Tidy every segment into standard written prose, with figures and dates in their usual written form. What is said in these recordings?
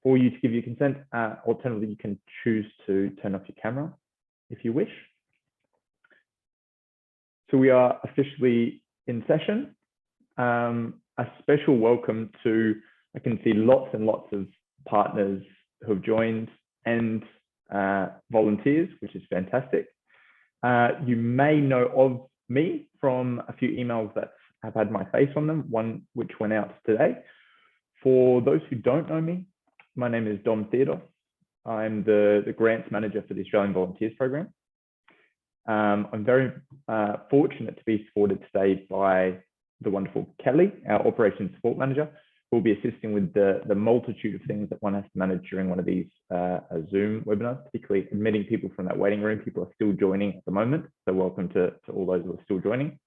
for you to give your consent. Alternatively, you can choose to turn off your camera if you wish. So we are officially in session. A special welcome to, I can see lots and lots of partners who have joined and volunteers, which is fantastic. You may know of me from a few emails that have had my face on them, one which went out today. For those who don't know me, my name is Dom Theodore. I'm the grants manager for the Australian Volunteers Program. I'm very fortunate to be supported today by the wonderful Kelly, our operations support manager, who will be assisting with the multitude of things that one has to manage during one of these Zoom webinars, particularly admitting people from that waiting room. People are still joining at the moment, so welcome to all those who are still joining.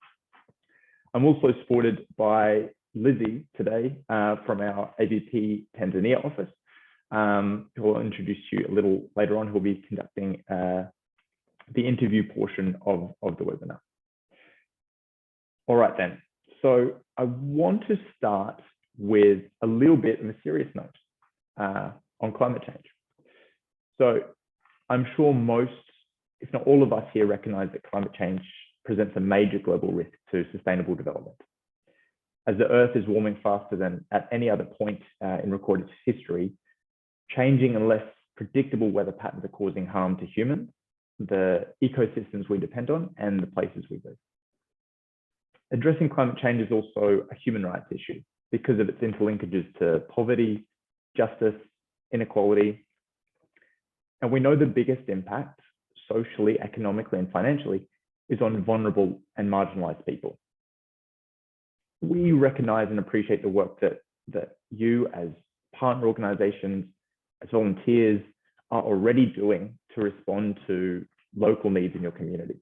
I'm also supported by Lizzie today from our AVP Tanzania office, who will introduce you a little later on, who will be conducting the interview portion of the webinar. All right then, so I want to start with a little bit of a serious note on climate change. So I'm sure most, if not all of us here, recognize that climate change presents a major global risk to sustainable development. As the Earth is warming faster than at any other point in recorded history, changing and less predictable weather patterns are causing harm to humans, the ecosystems we depend on, and the places we live. Addressing climate change is also a human rights issue because of its interlinkages to poverty, justice, inequality. And we know the biggest impact socially, economically, and financially is on vulnerable and marginalized people. We recognize and appreciate the work that you as partner organizations, as volunteers, are already doing to respond to local needs in your community.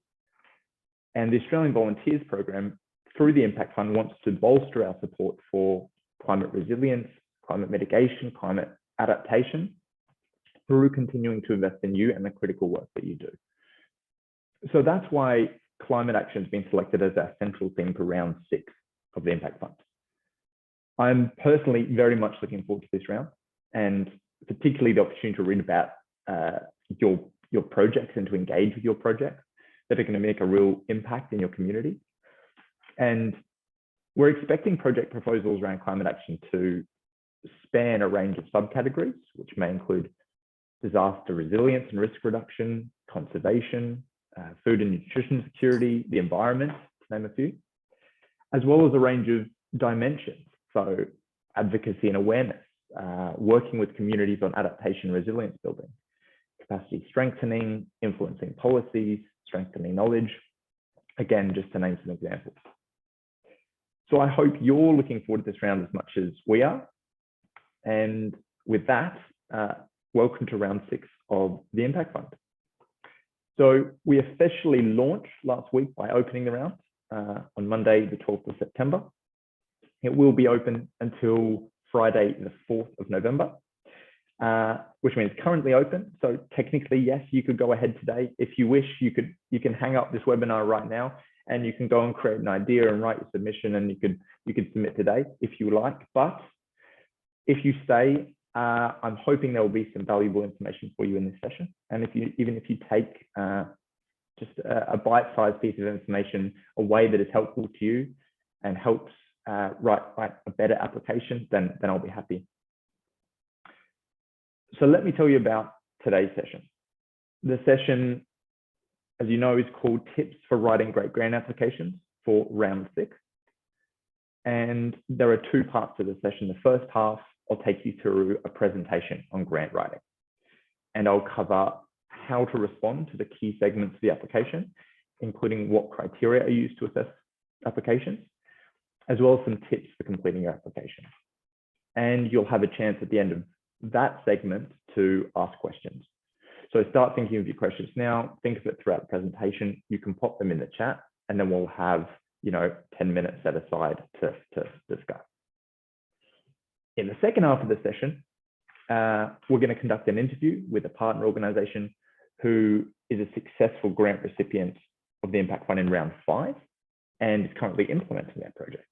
And the Australian Volunteers Program, through the Impact Fund, wants to bolster our support for climate resilience, climate mitigation, climate adaptation, through continuing to invest in you and the critical work that you do. So that's why climate action has been selected as our central theme for round 6 of the Impact Fund. I'm personally very much looking forward to this round, and particularly the opportunity to read about your projects and to engage with your projects that are going to make a real impact in your community. And we're expecting project proposals around climate action to span a range of subcategories, which may include disaster resilience and risk reduction, conservation, food and nutrition security, the environment, to name a few, as well as a range of dimensions. So advocacy and awareness, working with communities on adaptation and resilience building, capacity strengthening, influencing policies, strengthening knowledge, again, just to name some examples. So I hope you're looking forward to this round as much as we are. And with that, welcome to round 6 of the Impact Fund. So we officially launched last week by opening the round on Monday, the 12th of September. It will be open until Friday, the 4th of November, which means currently open. So technically, yes, you could go ahead today. If you wish, you can hang up this webinar right now and you can go and create an idea and write your submission, and you could submit today if you like. But if you stay, I'm hoping there will be some valuable information for you in this session. And even if you take just a bite-sized piece of information away that is helpful to you and helps write a better application, then I'll be happy. So let me tell you about today's session. The session, as you know, is called Tips for Writing Great Grant Applications for round 6. And there are 2 parts to the session. The first half, I'll take you through a presentation on grant writing. And I'll cover how to respond to the key segments of the application, including what criteria are used to assess applications, as well as some tips for completing your application. And you'll have a chance at the end of that segment to ask questions. So start thinking of your questions now, think of it throughout the presentation. You can pop them in the chat, and then we'll have 10 minutes set aside to discuss. In the second half of the session, we're going to conduct an interview with a partner organization who is a successful grant recipient of the Impact Fund in round 5 and is currently implementing that project.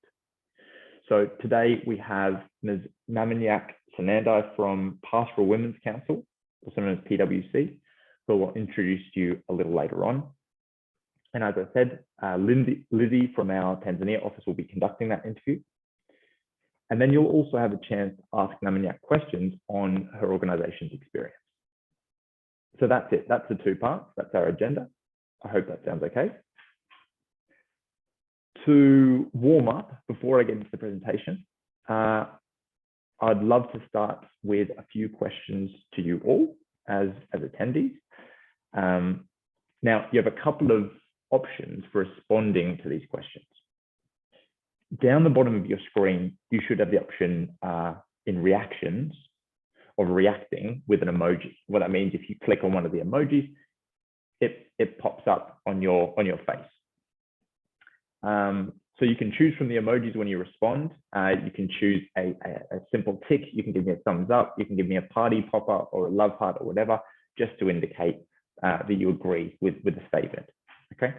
So today we have Ms. Mamanyak Sanandai from Pastoral Women's Council, also known as PWC, who will introduce you a little later on. And as I said, Lizzie from our Tanzania office will be conducting that interview. And then you'll also have a chance to ask Namanyak questions on her organization's experience. So that's it. That's the two parts. That's our agenda. I hope that sounds okay. To warm up, before I get into the presentation, I'd love to start with a few questions to you all as attendees. Now, you have a couple of options for responding to these questions. Down the bottom of your screen, you should have the option in reactions of reacting with an emoji. What that means, if you click on one of the emojis, it pops up on your face. So you can choose from the emojis when you respond. You can choose a simple tick. You can give me a thumbs up. You can give me a party popper or a love heart or whatever, just to indicate that you agree with the statement. Okay.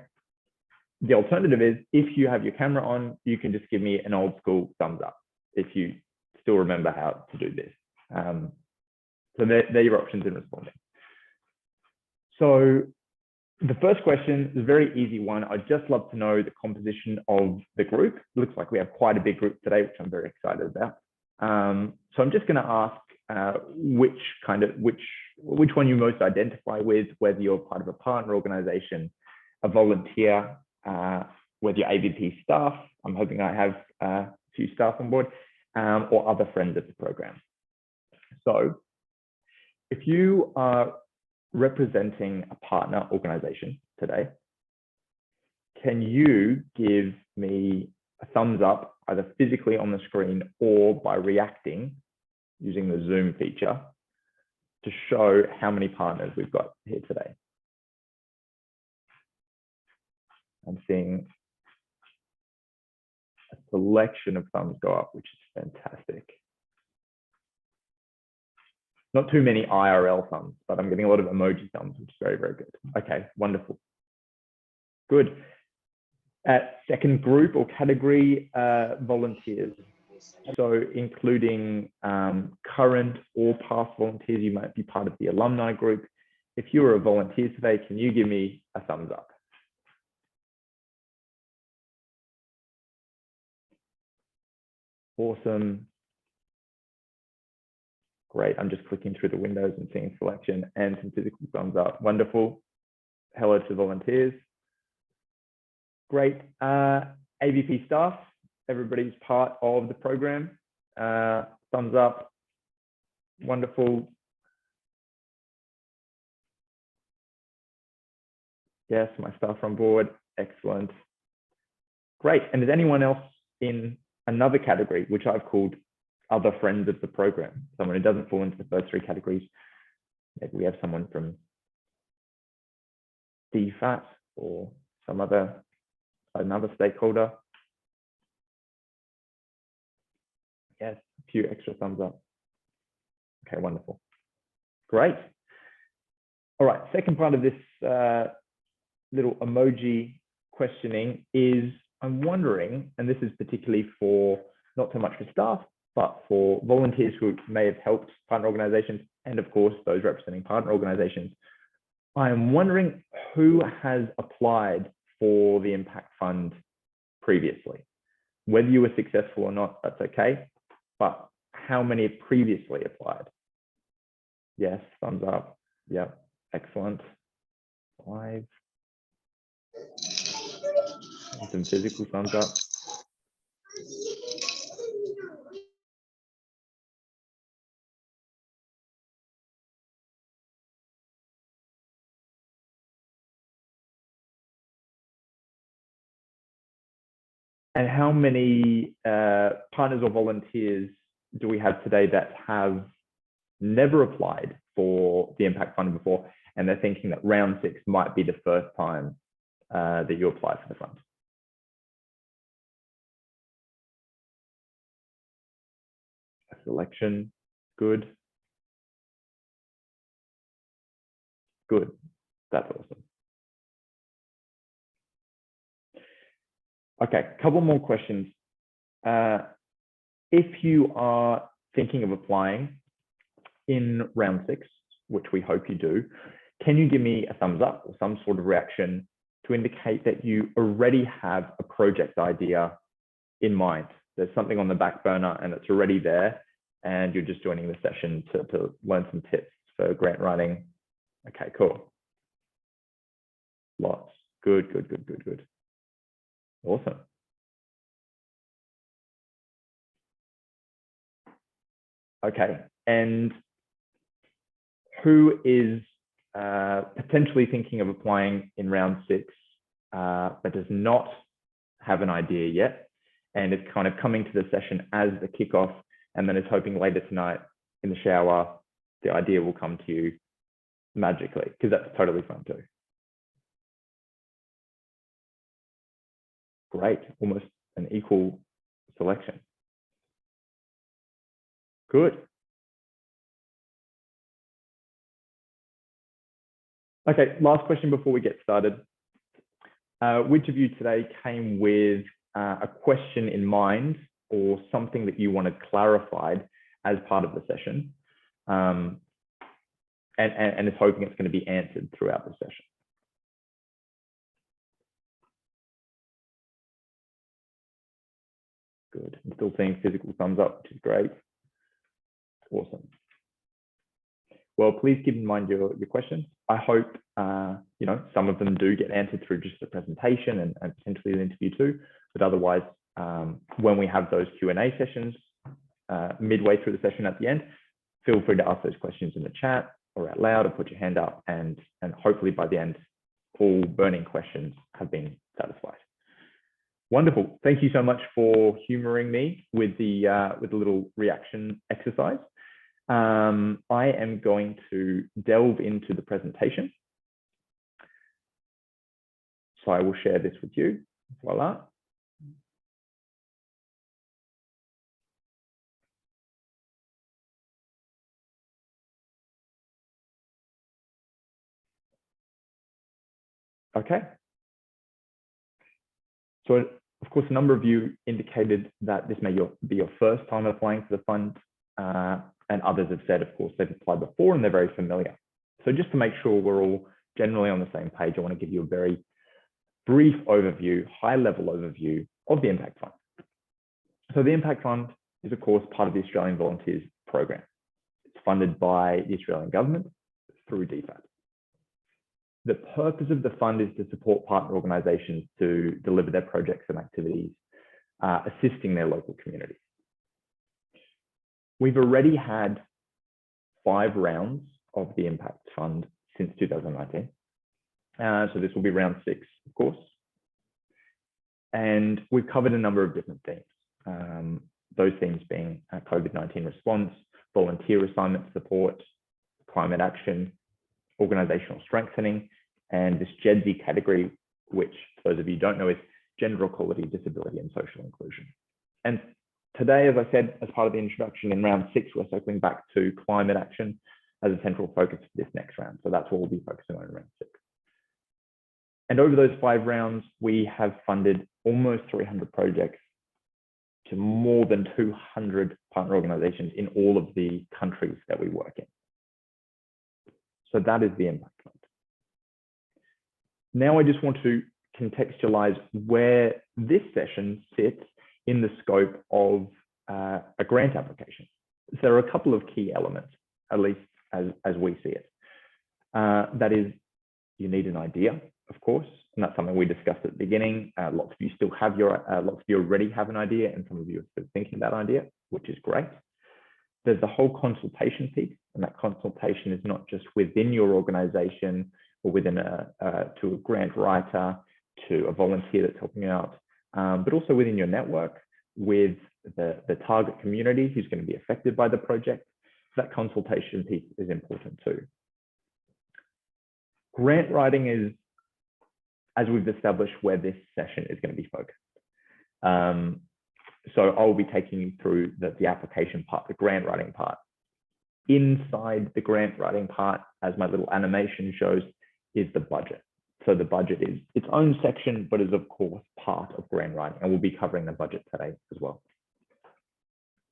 The alternative is, if you have your camera on, you can just give me an old school thumbs up if you still remember how to do this. So they're your options in responding. So the first question is a very easy one. I'd just love to know the composition of the group. It looks like we have quite a big group today, which I'm very excited about. So I'm just going to ask which one you most identify with, whether you're part of a partner organization, a volunteer, whether you're AVP staff. I'm hoping I have a few staff on board, or other friends of the program. So if you are representing a partner organization today, can you give me a thumbs up, either physically on the screen or by reacting using the Zoom feature, to show how many partners we've got here today? I'm seeing a selection of thumbs go up, which is fantastic. Not too many IRL thumbs, but I'm getting a lot of emoji thumbs, which is very, very good. Okay, wonderful. Good. Second group or category, volunteers. So including current or past volunteers, you might be part of the alumni group. If you are a volunteer today, can you give me a thumbs up? Awesome. Great. I'm just clicking through the windows and seeing selection and some physical thumbs up. Wonderful. Hello to volunteers. Great. AVP staff, everybody's part of the program. Thumbs up. Wonderful. Yes, my staff are on board. Excellent. Great. And is anyone else in another category, which I've called other friends of the program? Someone who doesn't fall into the first three categories. Maybe we have someone from DFAT or another stakeholder. Yes, a few extra thumbs up. Okay, wonderful. Great. All right, second part of this little emoji questioning is, I'm wondering, and this is particularly for not so much for staff, but for volunteers who may have helped partner organizations, and of course, those representing partner organizations. I am wondering who has applied for the Impact Fund previously. Whether you were successful or not, that's okay, but how many have previously applied? Yes, thumbs up. Yep, excellent. 5. And some physical thumbs up. And how many partners or volunteers do we have today that have never applied for the Impact Fund before, and they're thinking that round 6 might be the first time that you apply for the fund? A selection, good. Good, that's awesome. Okay, a couple more questions. If you are thinking of applying in round 6, which we hope you do, can you give me a thumbs up or some sort of reaction to indicate that you already have a project idea in mind? There's something on the back burner and it's already there, and you're just joining the session to learn some tips for grant writing. Okay, cool. Lots. Good, good, good, good, good. Awesome. Okay, and who is potentially thinking of applying in round 6, but does not have an idea yet, and is kind of coming to the session as the kickoff, and then is hoping later tonight in the shower, the idea will come to you magically, because that's totally fun too. Great, almost an equal selection. Good. Okay, last question before we get started. Which of you today came with a question in mind or something that you wanted clarified as part of the session, and is hoping it's going to be answered throughout the session? Good. I'm still seeing physical thumbs up, which is great. Awesome. Well, please keep in mind your questions. I hope some of them do get answered through just the presentation and potentially the interview too. But otherwise, when we have those Q&A sessions midway through the session at the end, feel free to ask those questions in the chat or out loud, or put your hand up, and hopefully by the end, all burning questions have been satisfied. Wonderful. Thank you so much for humoring me with the little reaction exercise. I am going to delve into the presentation. So I will share this with you. Voila. Okay. So, of course, a number of you indicated that this may be your first time applying for the fund, and others have said, of course, they've applied before and they're very familiar. So just to make sure we're all generally on the same page, I want to give you a very brief overview, high-level overview of the Impact Fund. So the Impact Fund is, of course, part of the Australian Volunteers Program. It's funded by the Australian government through DFAT. The purpose of the fund is to support partner organisations to deliver their projects and activities, assisting their local communities. We've already had 5 rounds of the Impact Fund since 2019. So this will be round 6, of course. And we've covered a number of different themes. Those themes being COVID-19 response, volunteer assignment support, climate action, organisational strengthening, and this GEDSI category, which, for those of you who don't know, is gender equality, disability, and social inclusion. And today, as I said, as part of the introduction in round 6, we're circling back to climate action as a central focus for this next round. So that's what we'll be focusing on in round 6. And over those 5 rounds, we have funded almost 300 projects to more than 200 partner organisations in all of the countries that we work in. So that is the Impact Fund. Now I just want to contextualize where this session sits in the scope of a grant application. So there are a couple of key elements, at least as we see it. That is, you need an idea, of course, and that's something we discussed at the beginning. Lots of you still have lots of you already have an idea, and some of you are still thinking that idea, which is great. There's the whole consultation piece, and that consultation is not just within your organization or within to a grant writer, to a volunteer that's helping you out, but also within your network with the target community who's going to be affected by the project. So that consultation piece is important too. Grant writing is, as we've established, where this session is going to be focused. So I'll be taking you through the application part, the grant writing part. Inside the grant writing part, as my little animation shows, is the budget. So the budget is its own section, but is of course part of grant writing, and we'll be covering the budget today as well.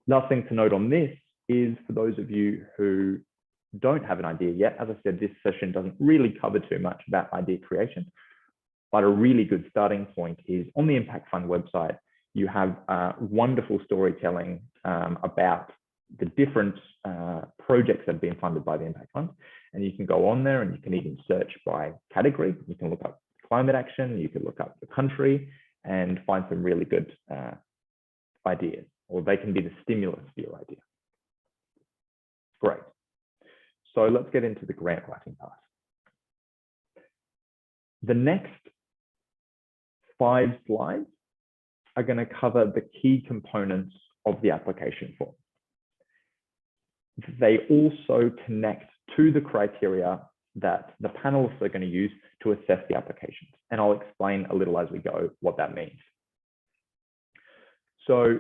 Last thing to note on this is for those of you who don't have an idea yet. As I said, this session doesn't really cover too much about idea creation, but a really good starting point is on the Impact Fund website, you have wonderful storytelling about the different projects that have been funded by the Impact Fund. And you can go on there and you can even search by category. You can look up climate action, you can look up the country and find some really good ideas, or they can be the stimulus for your idea. Great. So let's get into the grant writing part. The next 5 slides are going to cover the key components of the application form. They also connect to the criteria that the panelists are going to use to assess the applications. And I'll explain a little as we go what that means. So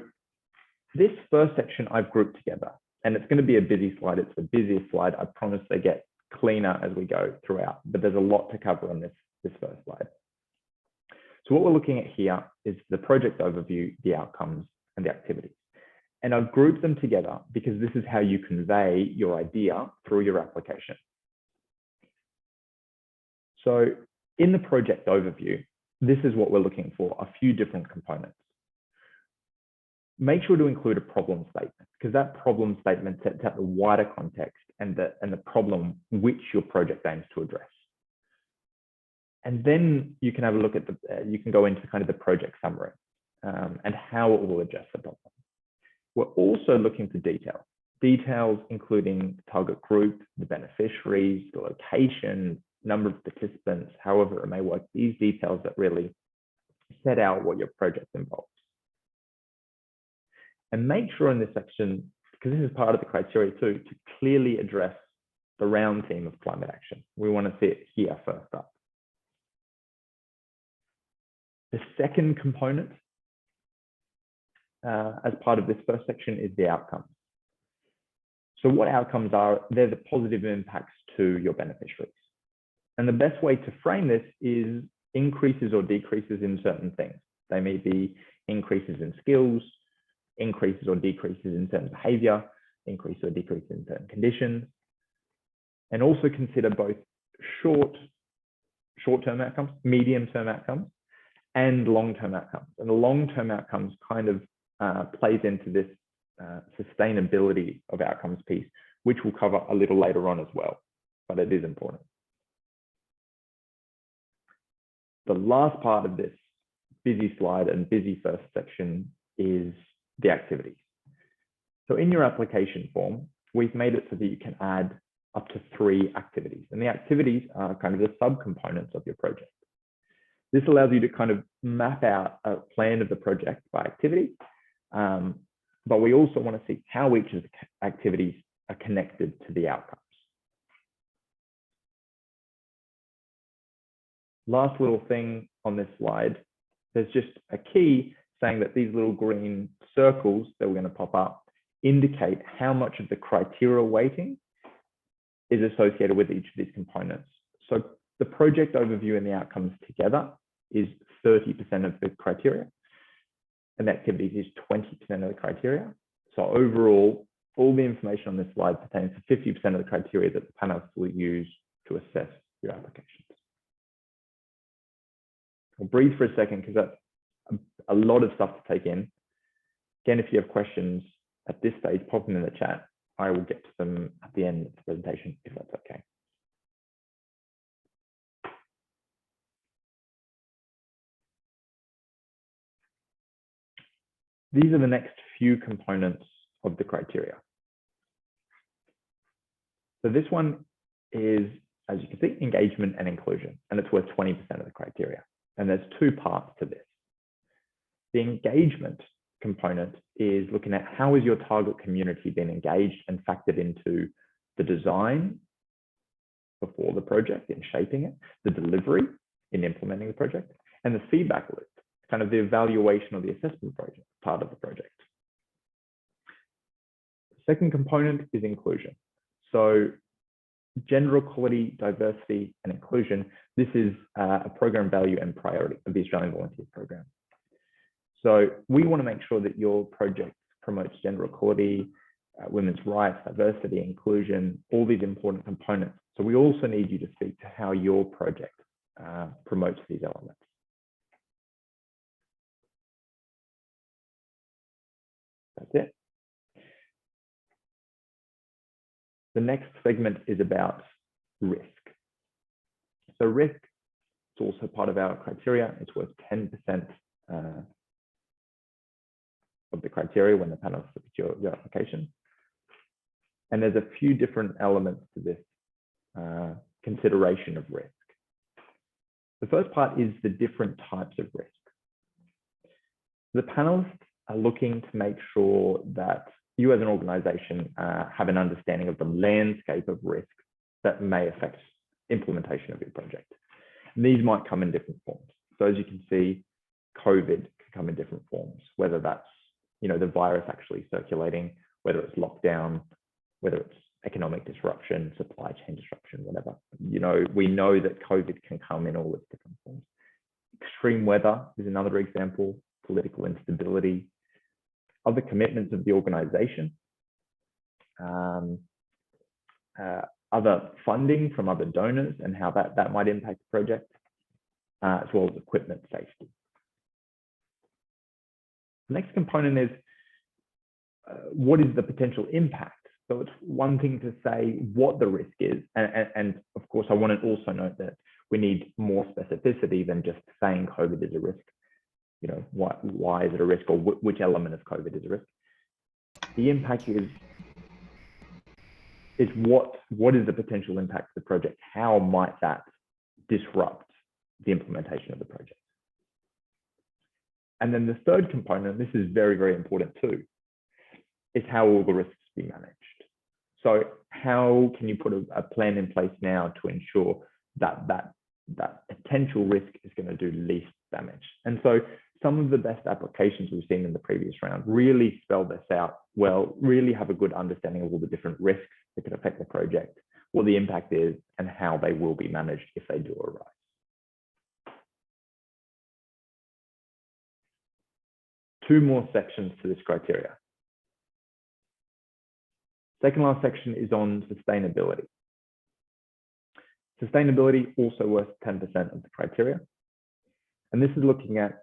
this first section I've grouped together, and it's going to be a busy slide. It's the busiest slide. I promise they get cleaner as we go throughout, but there's a lot to cover on this first slide. So what we're looking at here is the project overview, the outcomes, and the activities. And I've grouped them together because this is how you convey your idea through your application. So in the project overview, this is what we're looking for, a few different components. Make sure to include a problem statement, because that problem statement sets out the wider context and the problem which your project aims to address. And then you can have a look at you can go into kind of the project summary and how it will address the problem. We're also looking for details including target group, the beneficiaries, the location, number of participants, however it may work, these details that really set out what your project involves. And make sure in this section, because this is part of the criteria too, to clearly address the round theme of climate action. We want to see it here first up. The second component as part of this first section is the outcomes. So what outcomes are? They're the positive impacts to your beneficiaries. And the best way to frame this is increases or decreases in certain things. They may be increases in skills, increases or decreases in certain behavior, increase or decrease in certain conditions, and also consider both short-term outcomes, medium-term outcomes, and long-term outcomes. And the long-term outcomes kind of plays into this sustainability of outcomes piece, which we'll cover a little later on as well, but it is important. The last part of this busy slide and busy first section is the activities. So in your application form, we've made it so that you can add up to 3 activities, and the activities are kind of the subcomponents of your project. This allows you to kind of map out a plan of the project by activity, but we also want to see how each of the activities are connected to the outcomes. Last little thing on this slide, there's just a key saying that these little green circles that we're going to pop up indicate how much of the criteria weighting is associated with each of these components. So the project overview and the outcomes together is 30% of the criteria, and the activities is 20% of the criteria. So overall, all the information on this slide pertains to 50% of the criteria that the panelists will use to assess your applications. I'll breathe for a second because that's a lot of stuff to take in. Again, if you have questions at this stage, pop them in the chat. I will get to them at the end of the presentation, if that's okay. These are the next few components of the criteria. So this one is, as you can see, engagement and inclusion, and it's worth 20% of the criteria. And there's 2 parts to this. The engagement component is looking at how is your target community being engaged and factored into the design before the project, in shaping it, the delivery in implementing the project, and the feedback loop, kind of the evaluation of the assessment project, part of the project. The second component is inclusion. So gender equality, diversity, and inclusion. This is a program value and priority of the Australian Volunteers Program. So we want to make sure that your project promotes gender equality, women's rights, diversity, inclusion, all these important components. So we also need you to speak to how your project promotes these elements. That's it. The next segment is about risk. So risk is also part of our criteria. It's worth 10% of the criteria when the panel looks at your application. And there's a few different elements to this consideration of risk. The first part is the different types of risk. The panelists are looking to make sure that you as an organization have an understanding of the landscape of risk that may affect implementation of your project. And these might come in different forms. So as you can see, COVID can come in different forms, whether that's the virus actually circulating, whether it's lockdown, whether it's economic disruption, supply chain disruption, whatever. We know that COVID can come in all its different forms. Extreme weather is another example, political instability, other commitments of the organization, other funding from other donors and how that might impact the project, as well as equipment safety. The next component is what is the potential impact? So it's one thing to say what the risk is. And of course, I want to also note that we need more specificity than just saying COVID is a risk. Why is it a risk, or which element of COVID is a risk? The impact is what is the potential impact of the project? How might that disrupt the implementation of the project? And then the third component, this is very, very important too, is how will the risks be managed? So how can you put a plan in place now to ensure that potential risk is going to do least damage? And so some of the best applications we've seen in the previous round really spell this out well, really have a good understanding of all the different risks that could affect the project, what the impact is, and how they will be managed if they do arise. Two more sections to this criteria. Second last section is on sustainability. Sustainability also worth 10% of the criteria. And this is looking at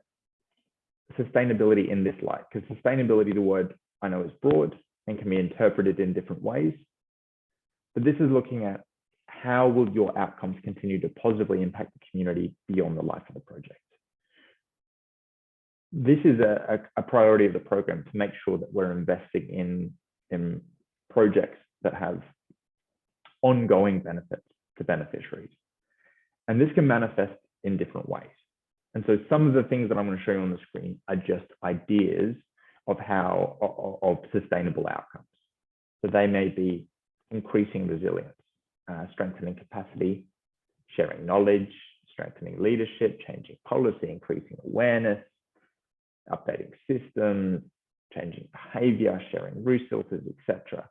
sustainability in this light, because sustainability, the word I know is broad and can be interpreted in different ways. But this is looking at how will your outcomes continue to positively impact the community beyond the life of the project. This is a priority of the program to make sure that we're investing in projects that have ongoing benefits to beneficiaries. And this can manifest in different ways. And so some of the things that I'm going to show you on the screen are just ideas of sustainable outcomes. So they may be increasing resilience, strengthening capacity, sharing knowledge, strengthening leadership, changing policy, increasing awareness, updating systems, changing behavior, sharing resources, etc.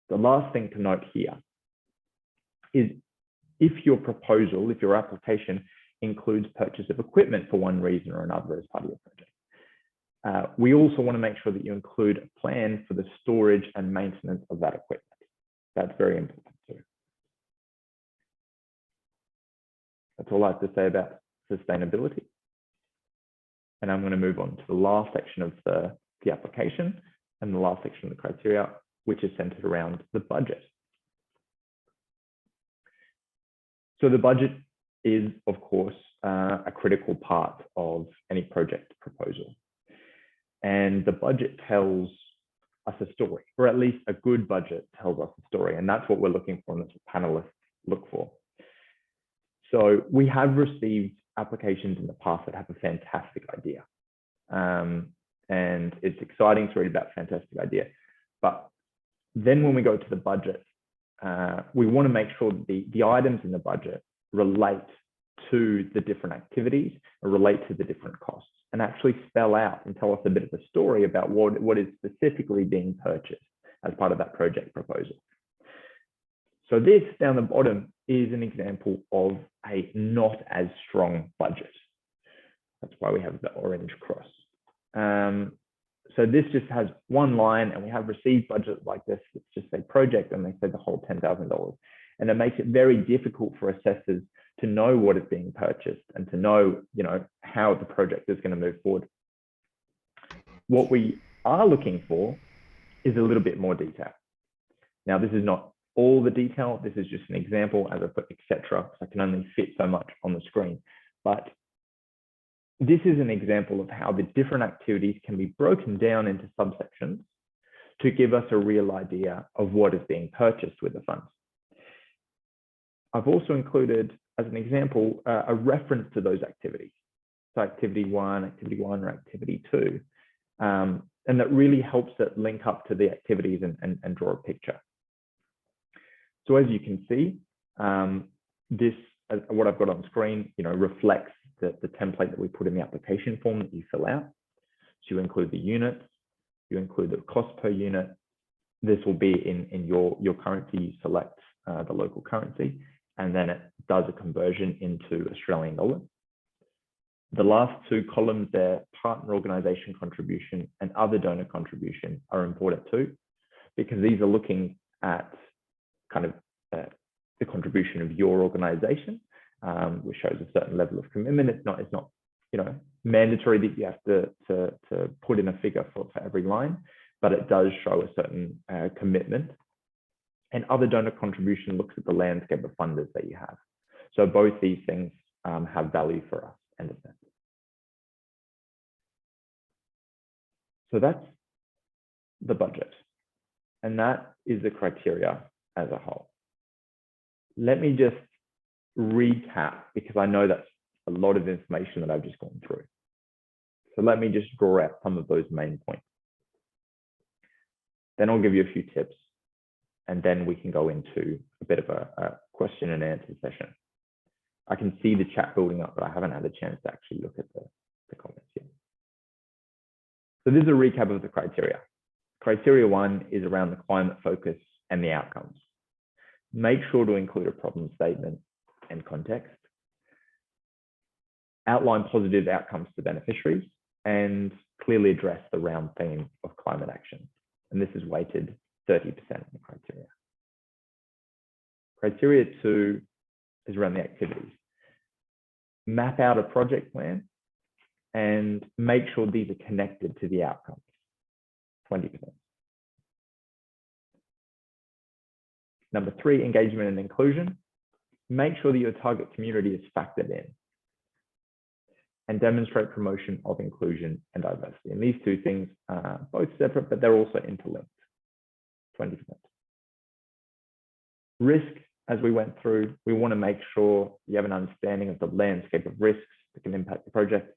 The last thing to note here is if your proposal, if your application includes purchase of equipment for one reason or another as part of your project, we also want to make sure that you include a plan for the storage and maintenance of that equipment. That's very important too. That's all I have to say about sustainability. And I'm going to move on to the last section of the application and the last section of the criteria, which is centered around the budget. So the budget is, of course, a critical part of any project proposal. And the budget tells us a story, or at least a good budget tells us a story. And that's what we're looking for, and that's what panelists look for. So we have received applications in the past that have a fantastic idea. And it's exciting to read about fantastic idea. But then when we go to the budget, we want to make sure that the items in the budget relate to the different activities or relate to the different costs and actually spell out and tell us a bit of a story about what is specifically being purchased as part of that project proposal. So this down the bottom is an example of a not as strong budget. That's why we have the orange cross. So this just has one line, and we have received budget like this. It's just a project, and they say the whole $10,000. And it makes it very difficult for assessors to know what is being purchased and to know, how the project is going to move forward. What we are looking for is a little bit more detail. Now, this is not all the detail. This is just an example, as I put etc. I can only fit so much on the screen. But this is an example of how the different activities can be broken down into subsections to give us a real idea of what is being purchased with the funds. I've also included, as an example, a reference to those activities. So activity one, or activity two. And that really helps it link up to the activities and draw a picture. So as you can see, what I've got on screen, reflects the template that we put in the application form that you fill out. So you include the units, you include the cost per unit. This will be in your currency. You select the local currency, and then it does a conversion into Australian dollars. The last two columns there, partner organization contribution and other donor contribution, are important too, because these are looking at kind of the contribution of your organization, which shows a certain level of commitment. It's not mandatory that you have to put in a figure for every line, but it does show a certain commitment. And other donor contribution looks at the landscape of funders that you have. So both these things have value for us and assessors. So that's the budget, and that is the criteria as a whole. Let me just recap, because I know that's a lot of information that I've just gone through. So let me just draw out some of those main points. Then I'll give you a few tips, and then we can go into a bit of a question and answer session. I can see the chat building up, but I haven't had a chance to actually look at the comments yet. So this is a recap of the criteria. Criteria one is around the climate focus and the outcomes. Make sure to include a problem statement and context. Outline positive outcomes to beneficiaries and clearly address the round theme of climate action. And this is weighted 30% in the criteria. Criteria two is around the activities. Map out a project plan and make sure these are connected to the outcomes, 20%. Number three, engagement and inclusion. Make sure that your target community is factored in and demonstrate promotion of inclusion and diversity. And these two things are both separate, but they're also interlinked, 20%. Risk, as we went through, we want to make sure you have an understanding of the landscape of risks that can impact the project,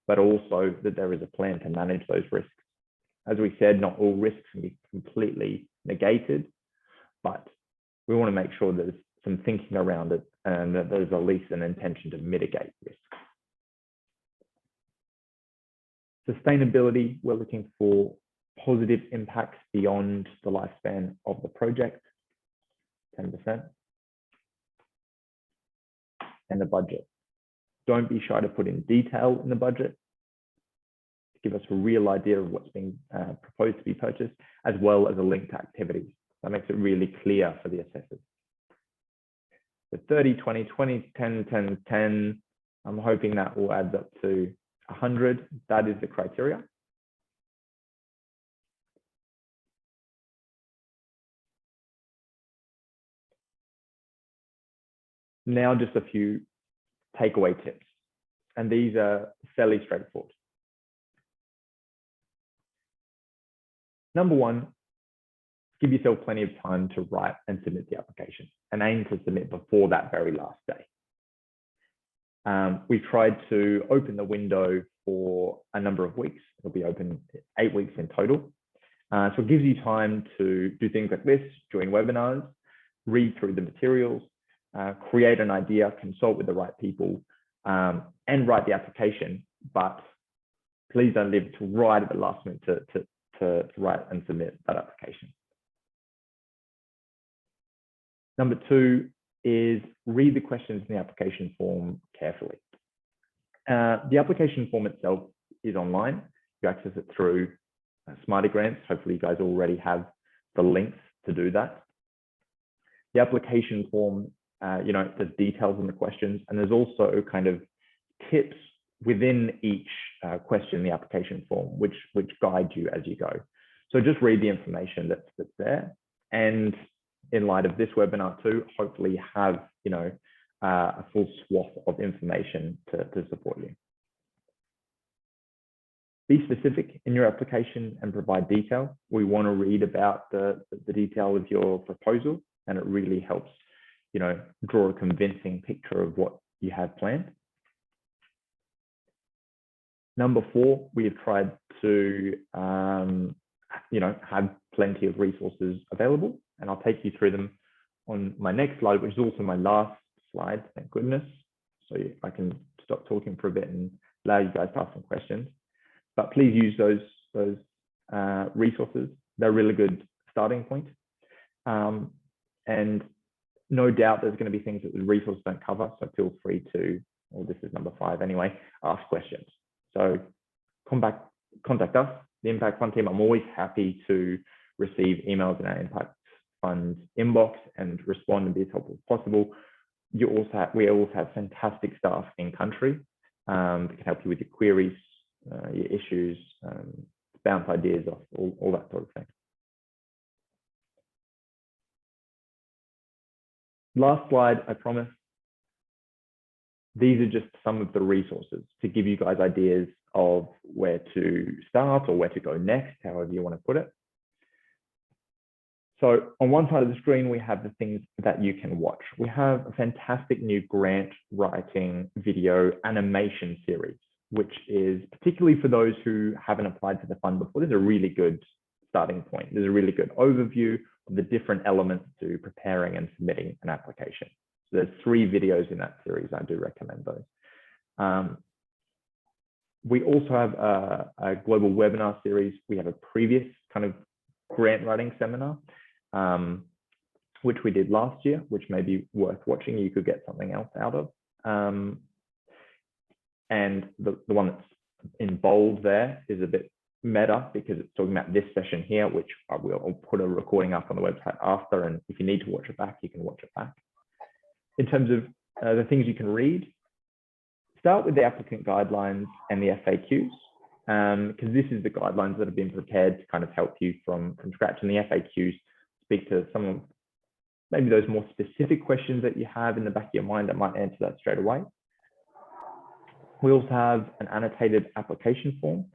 but also that there is a plan to manage those risks. As we said, not all risks can be completely negated, but we want to make sure there's some thinking around it and that there's at least an intention to mitigate risks. Sustainability, we're looking for positive impacts beyond the lifespan of the project, 10%. And the budget. Don't be shy to put in detail in the budget to give us a real idea of what's being proposed to be purchased, as well as a link to activities. That makes it really clear for the assessors. The 30, 20, 20, 10, 10, 10, I'm hoping that will add up to 100. That is the criteria. Now just a few takeaway tips, and these are fairly straightforward. Number one, give yourself plenty of time to write and submit the application, and aim to submit before that very last day. We've tried to open the window for a number of weeks. It'll be open 8 weeks in total. So it gives you time to do things like this, join webinars, read through the materials, create an idea, consult with the right people, and write the application. But please don't leave it to right at the last minute to write and submit that application. Number two is read the questions in the application form carefully. The application form itself is online. you access it through Smarty Grants. Hopefully you guys already have the links to do that. The application form, the details on the questions, and there's also kind of tips within each question in the application form, which guide you as you go. So just read the information that's there, and in light of this webinar too, hopefully have a full swath of information to support you. Be specific in your application and provide detail. We want to read about the detail of your proposal, and it really helps, draw a convincing picture of what you have planned. Number 4, we have tried to, have plenty of resources available, and I'll take you through them on my next slide, which is also my last slide, thank goodness. So I can stop talking for a bit and allow you guys to ask some questions. But please use those resources. They're a really good starting point. And no doubt there's going to be things that the resources don't cover, so feel free to, well, this is number 5 anyway, ask questions. So contact us, the Impact Fund team. I'm always happy to receive emails in our Impact Fund inbox and respond and be as helpful as possible. We also have fantastic staff in country that can help you with your queries, your issues, bounce ideas off, all that sort of thing. Last slide, I promise. These are just some of the resources to give you guys ideas of where to start or where to go next, however you want to put it. So on one side of the screen, we have the things that you can watch. We have a fantastic new grant writing video animation series, which is particularly for those who haven't applied for the fund before. This is a really good starting point. There's a really good overview of the different elements to preparing and submitting an application. So there's 3 videos in that series. I do recommend those. We also have a global webinar series. We have a previous kind of grant writing seminar, which we did last year, which may be worth watching. You could get something else out of. And the one that's in bold there is a bit meta because it's talking about this session here, which I'll put a recording up on the website after. And if you need to watch it back, you can watch it back. In terms of the things you can read, start with the applicant guidelines and the FAQs, because this is the guidelines that have been prepared to kind of help you from scratch. And the FAQs speak to some of maybe those more specific questions that you have in the back of your mind that might answer that straight away. We also have an annotated application form,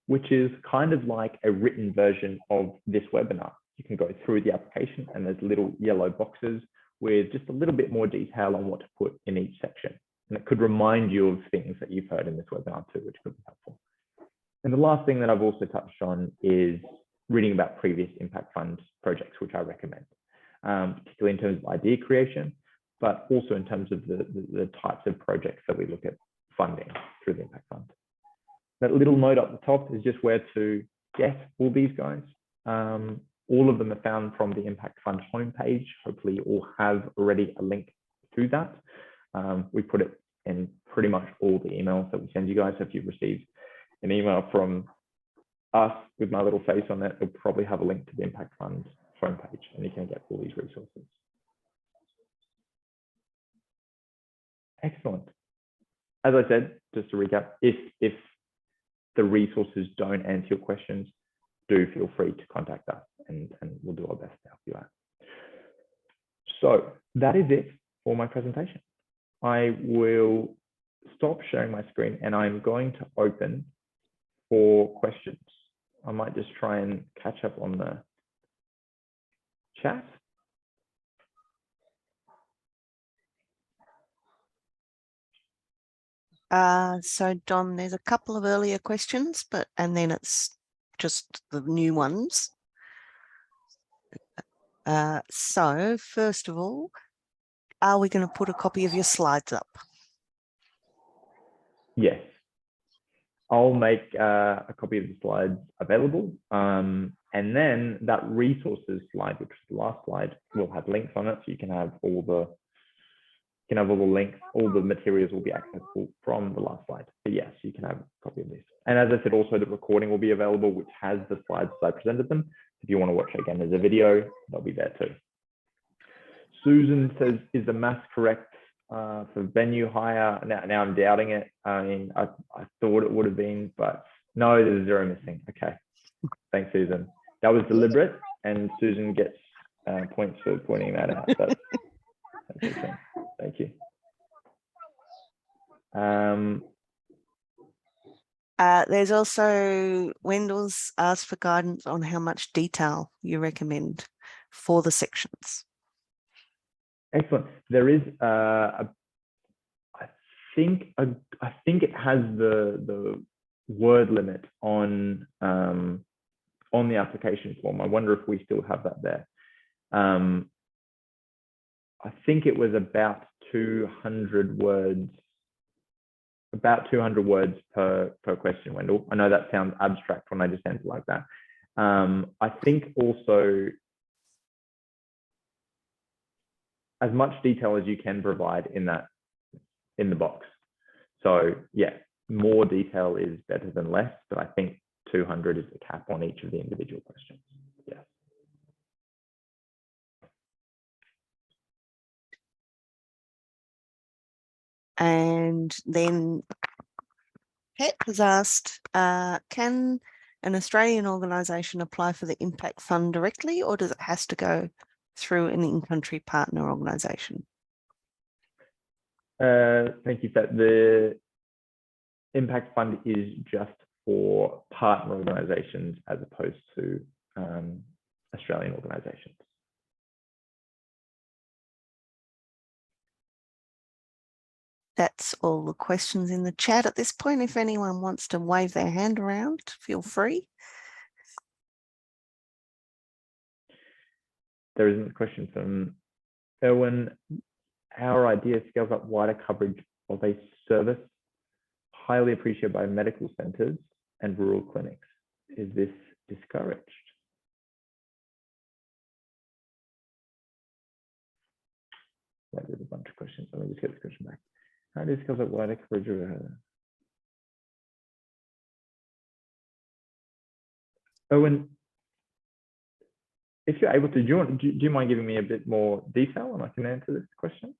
which is kind of like a written version of this webinar. You can go through the application and there's little yellow boxes with just a little bit more detail on what to put in each section. And it could remind you of things that you've heard in this webinar too, which could be helpful. And the last thing that I've also touched on is reading about previous Impact Fund projects, which I recommend, particularly in terms of idea creation, but also in terms of the types of projects that we look at funding through the Impact Fund. That little note up the top is just where to get all these guys. All of them are found from the Impact Fund homepage. Hopefully you all have already a link to that. We put it in pretty much all the emails that we send you guys. So if you've received an email from us with my little face on it, it'll probably have a link to the Impact Fund homepage and you can get all these resources. Excellent. As I said, just to recap, if the resources don't answer your questions, do feel free to contact us and we'll do our best to help you out. So that is it for my presentation. I will stop sharing my screen and I'm going to open for questions. I might just try and catch up on the chat. So Don, there's a couple of earlier questions, and then it's just the new ones. So first of all, are we going to put a copy of your slides up? Yes, I'll make a copy of the slides available. And then that resources slide, which is the last slide, will have links on it. So you can have all the links, all the materials will be accessible from the last slide. But yes, you can have a copy of this And as I said, also the recording will be available, which has the slides as I presented them. If you want to watch it again as a video, they'll be there too. Susan says, is the math correct for venue hire? Now I'm doubting it. I mean, I thought it would have been, but no, there's a 0 missing. Okay, thanks, Susan. That was deliberate, and Susan gets points for pointing that out. That's excellent. Thank you. There's also Wendell's asked for guidance on how much detail you recommend for the sections. Excellent. There is I think it has the word limit on the application form. I wonder if we still have that there. I think it was about 200 words. About 200 words per question, Wendell. I know that sounds abstract when I just answer like that. I think also as much detail as you can provide in the box. So yeah, more detail is better than less, but I think 200 is the cap on each of the individual questions. Yeah. And then Pet has asked, can an Australian organisation apply for the Impact Fund directly, or does it have to go through an in-country partner organisation? Thank you, Pat. The Impact Fund is just for partner organisations as opposed to Australian organisations. That's all the questions in the chat at this point. If anyone wants to wave their hand around, feel free. There isn't a question from Erwin. Our idea scales up wider coverage of a service highly appreciated by medical centres and rural clinics. Is this discouraged? There's a bunch of questions. Let me just get this question back. How do you scale up wider coverage of Owen, if you're able to, do you mind giving me a bit more detail and I can answer this question?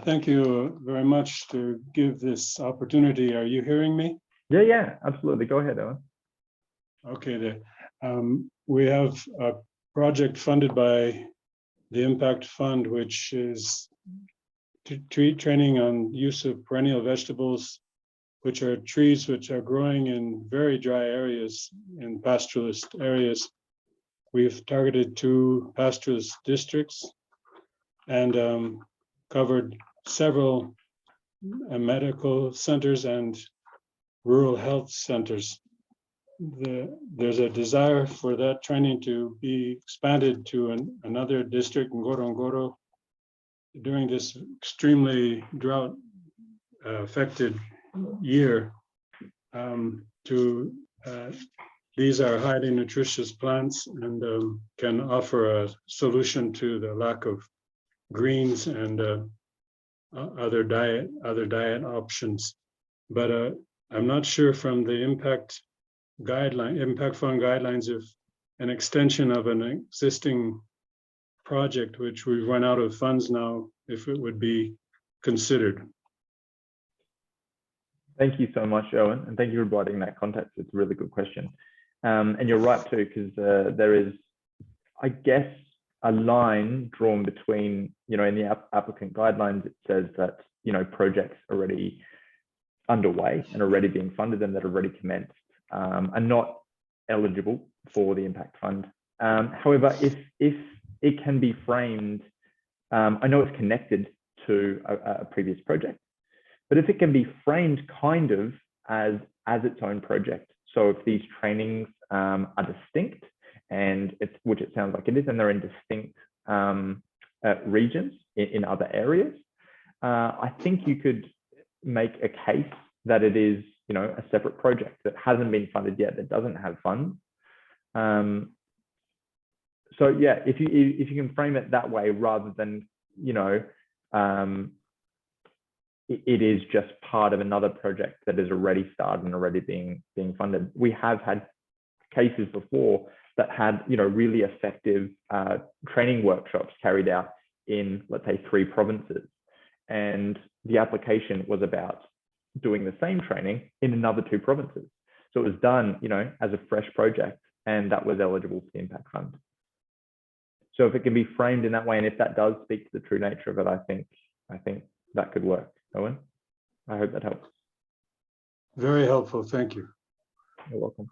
Thank you very much to give this opportunity. Are you hearing me? Yeah, absolutely. Go ahead, Owen. Okay, we have a project funded by the Impact Fund, which is training on use of perennial vegetables, which are trees which are growing in very dry areas, in pastoralist areas. We've targeted 2 pastoralist districts and covered several medical centers and rural health centers. There's a desire for that training to be expanded to another district, Ngorongoro, during this extremely drought affected year. These are highly nutritious plants and can offer a solution to the lack of greens and other diet options. But I'm not sure from the Impact Fund guidelines if an extension of an existing project, which we've run out of funds now, if it would be considered. Thank you so much, Owen, and thank you for providing that context. It's a really good question. And you're right too, because there is, I guess, a line drawn between, in the applicant guidelines, it says that, projects already underway and already being funded and that already commenced are not eligible for the Impact Fund. However, if it can be framed, I know it's connected to a previous project, but if it can be framed kind of as its own project. So if these trainings are distinct, and which it sounds like it is, and they're in distinct regions in other areas, I think you could make a case that it is, you know, a separate project that hasn't been funded yet, that doesn't have funds. So yeah, if you can frame it that way, rather than, you know, it is just part of another project that is already started and already being funded. We have had cases before that had, you know, really effective training workshops carried out in, let's say, 3 provinces, and the application was about doing the same training in another 2 provinces. So it was done, you know, as a fresh project, and that was eligible for the impact fund. So if it can be framed in that way, and if that does speak to the true nature of it, I think that could work. Owen, I hope that helps. Very helpful. Thank you. You're welcome.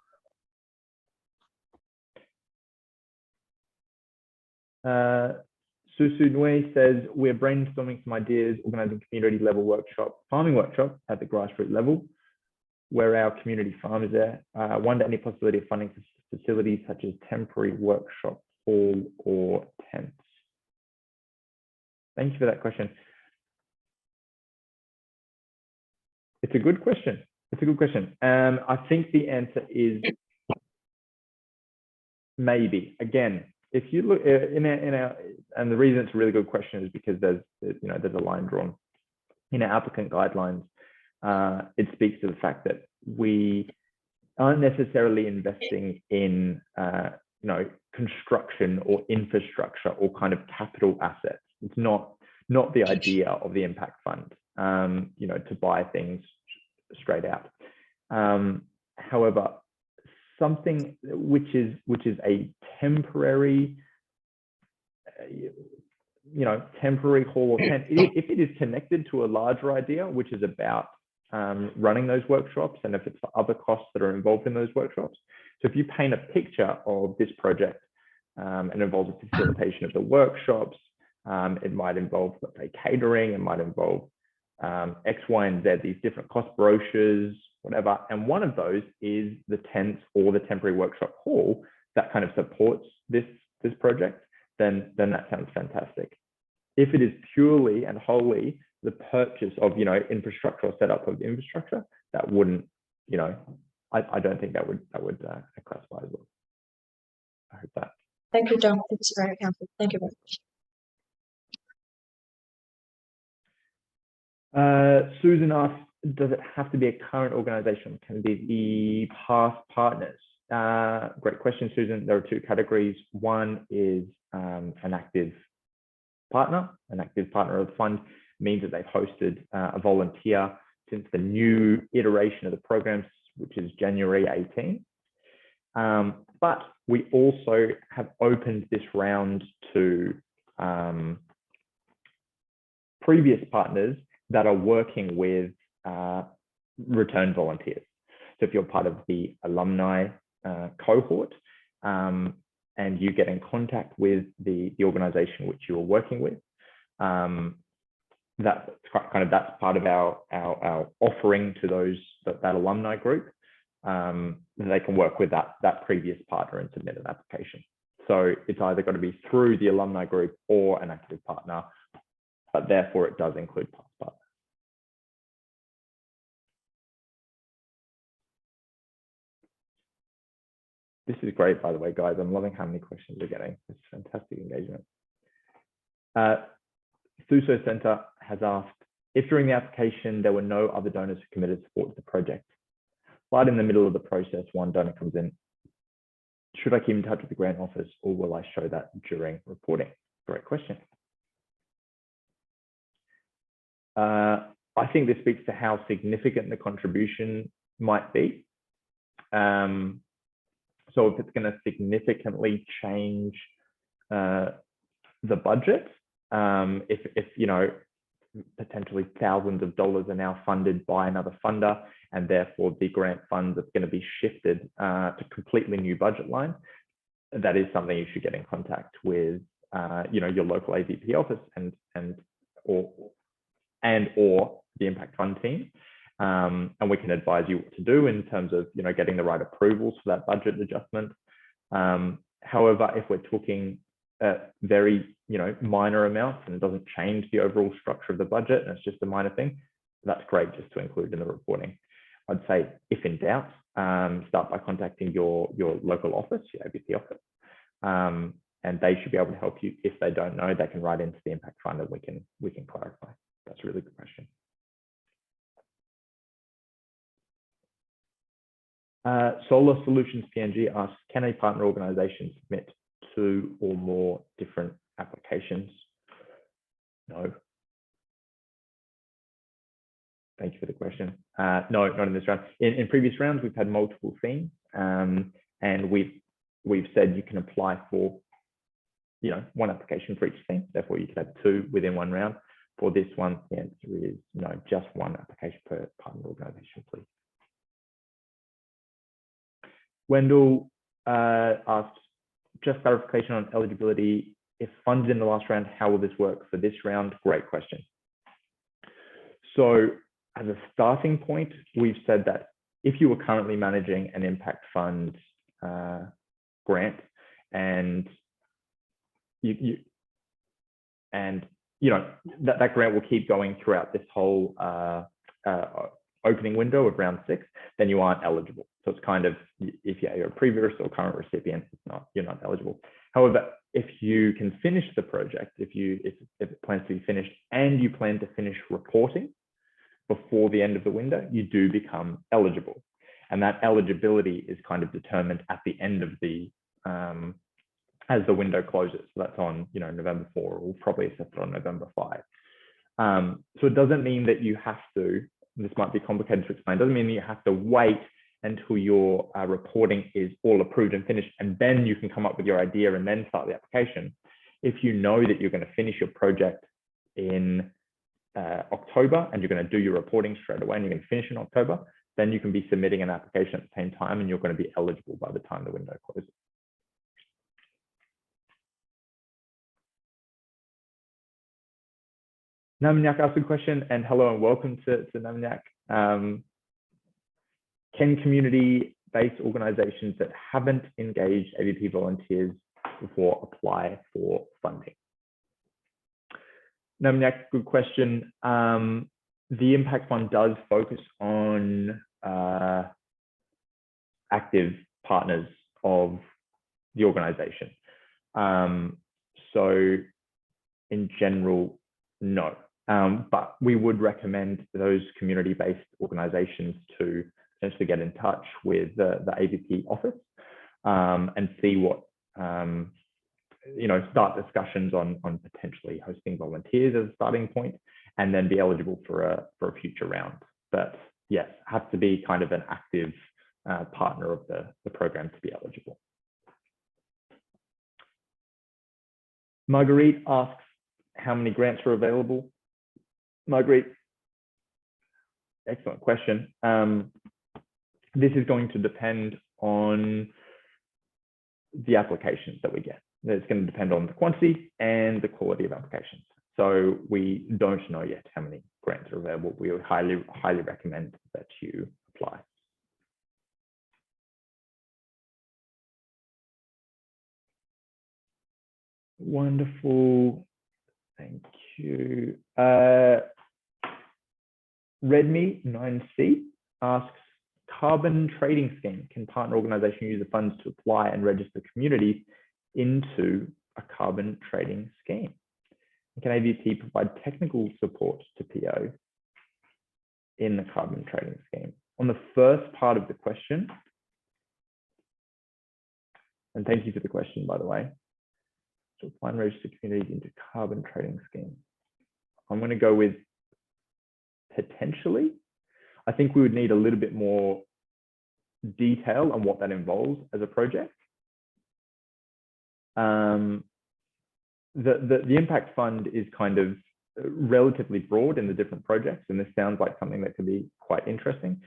Susu Nui says, we're brainstorming some ideas, organizing community level workshop, farming workshop at the grassroots level, where our community farm is there. Wonder any possibility of funding facilities such as temporary workshop hall or tents. Thank you for that question. It's a good question. It's a good question. I think the answer is maybe. Again, if you look in our, and the reason it's a really good question is because there's a line drawn in our applicant guidelines. It speaks to the fact that we aren't necessarily investing in construction or infrastructure or kind of capital assets. It's not the idea of the impact fund, to buy things straight out. However, something which is a temporary, temporary hall or tent, if it is connected to a larger idea, which is about running those workshops, and if it's for other costs that are involved in those workshops. So if you paint a picture of this project and involves the facilitation of the workshops, it might involve, let's say, catering, it might involve X, Y, and Z, these different cost brochures, whatever. And one of those is the tents or the temporary workshop hall that kind of supports this project, then that sounds fantastic. If it is purely and wholly the purchase of, infrastructure or setup of infrastructure, that wouldn't, I don't think that would classify as well. I hope that. Thank you, John. It's very helpful. Thank you very much. Susan asks, does it have to be a current organization? Can it be the past partners? Great question, Susan. There are 2 categories. One is an active partner. An active partner of the fund means that they've hosted a volunteer since the new iteration of the programs, which is January 18. But we also have opened this round to previous partners that are working with return volunteers. So if you're part of the alumni cohort and you get in contact with the organization which you are working with, that's part of our offering to that alumni group. They can work with that previous partner and submit an application. So it's either got to be through the alumni group or an active partner, but therefore it does include past partners. This is great, by the way, guys. I'm loving how many questions we're getting. It's fantastic engagement. Thuso Center has asked, if during the application there were no other donors who committed support to the project, but in the middle of the process, one donor comes in, should I keep in touch with the grant office, or will I show that during reporting? Great question. I think this speaks to how significant the contribution might be. So if it's going to significantly change the budget, if potentially thousands of dollars are now funded by another funder, and therefore the grant funds are going to be shifted to completely new budget line, that is something you should get in contact with, your local AVP office or the impact fund team. And we can advise you what to do in terms of, getting the right approvals for that budget adjustment. However, if we're talking very, minor amounts and it doesn't change the overall structure of the budget and it's just a minor thing, that's great just to include in the reporting. I'd say if in doubt, start by contacting your local office, your ABP office, and they should be able to help you. If they don't know, they can write into the impact fund and we can clarify. That's a really good question. Solar Solutions PNG asks, can a partner organisation submit 2 or more different applications? No. Thank you for the question. No, not in this round. In previous rounds, we've had multiple themes, and we've said you can apply for, 1 application for each theme. Therefore, you could have 2 within 1 round. For this one, the answer is no, just 1 application per partner organisation, please. Wendell asked, just clarification on eligibility. If funded in the last round, how will this work for this round? Great question. So as a starting point, we've said that if you were currently managing an impact fund grant and that grant will keep going throughout this whole opening window of round 6, then you aren't eligible. So it's kind of, if you're a previous or current recipient, you're not eligible. However, if you can finish the project, if it plans to be finished and you plan to finish reporting before the end of the window, you do become eligible. And that eligibility is kind of determined at the end of the, as the window closes. So that's on, November 4, we'll probably assess it on November 5. So it doesn't mean that you have to, this might be complicated to explain, it doesn't mean that you have to wait until your reporting is all approved and finished, and then you can come up with your idea and then start the application. If you know that you're going to finish your project in October and you're going to do your reporting straight away and you're going to finish in October, then you can be submitting an application at the same time and you're going to be eligible by the time the window closes. Namanyak asked a question, and hello and welcome to Namanyak. Can community-based organizations that haven't engaged ABP volunteers before apply for funding? Namanyak, good question. The Impact Fund does focus on active partners of the organization. So in general, no. But we would recommend those community-based organizations to essentially get in touch with the ABP office and see what, start discussions on potentially hosting volunteers as a starting point, and then be eligible for a future round. But yes, has to be kind of an active partner of the program to be eligible. Marguerite asks, how many grants are available? Marguerite, excellent question. This is going to depend on the applications that we get. It's going to depend on the quantity and the quality of applications. So we don't know yet how many grants are available. We would highly recommend that you apply. Wonderful. Thank you. Redme 9C asks, carbon trading scheme. Can partner organization use the funds to apply and register communities into a carbon trading scheme? And can ABP provide technical support to PO in the carbon trading scheme? On the first part of the question, and thank you for the question, by the way, to apply and register communities into carbon trading scheme. I'm going to go with potentially. I think we would need a little bit more detail on what that involves as a project. The Impact Fund is kind of relatively broad in the different projects, and this sounds like something that could be quite interesting.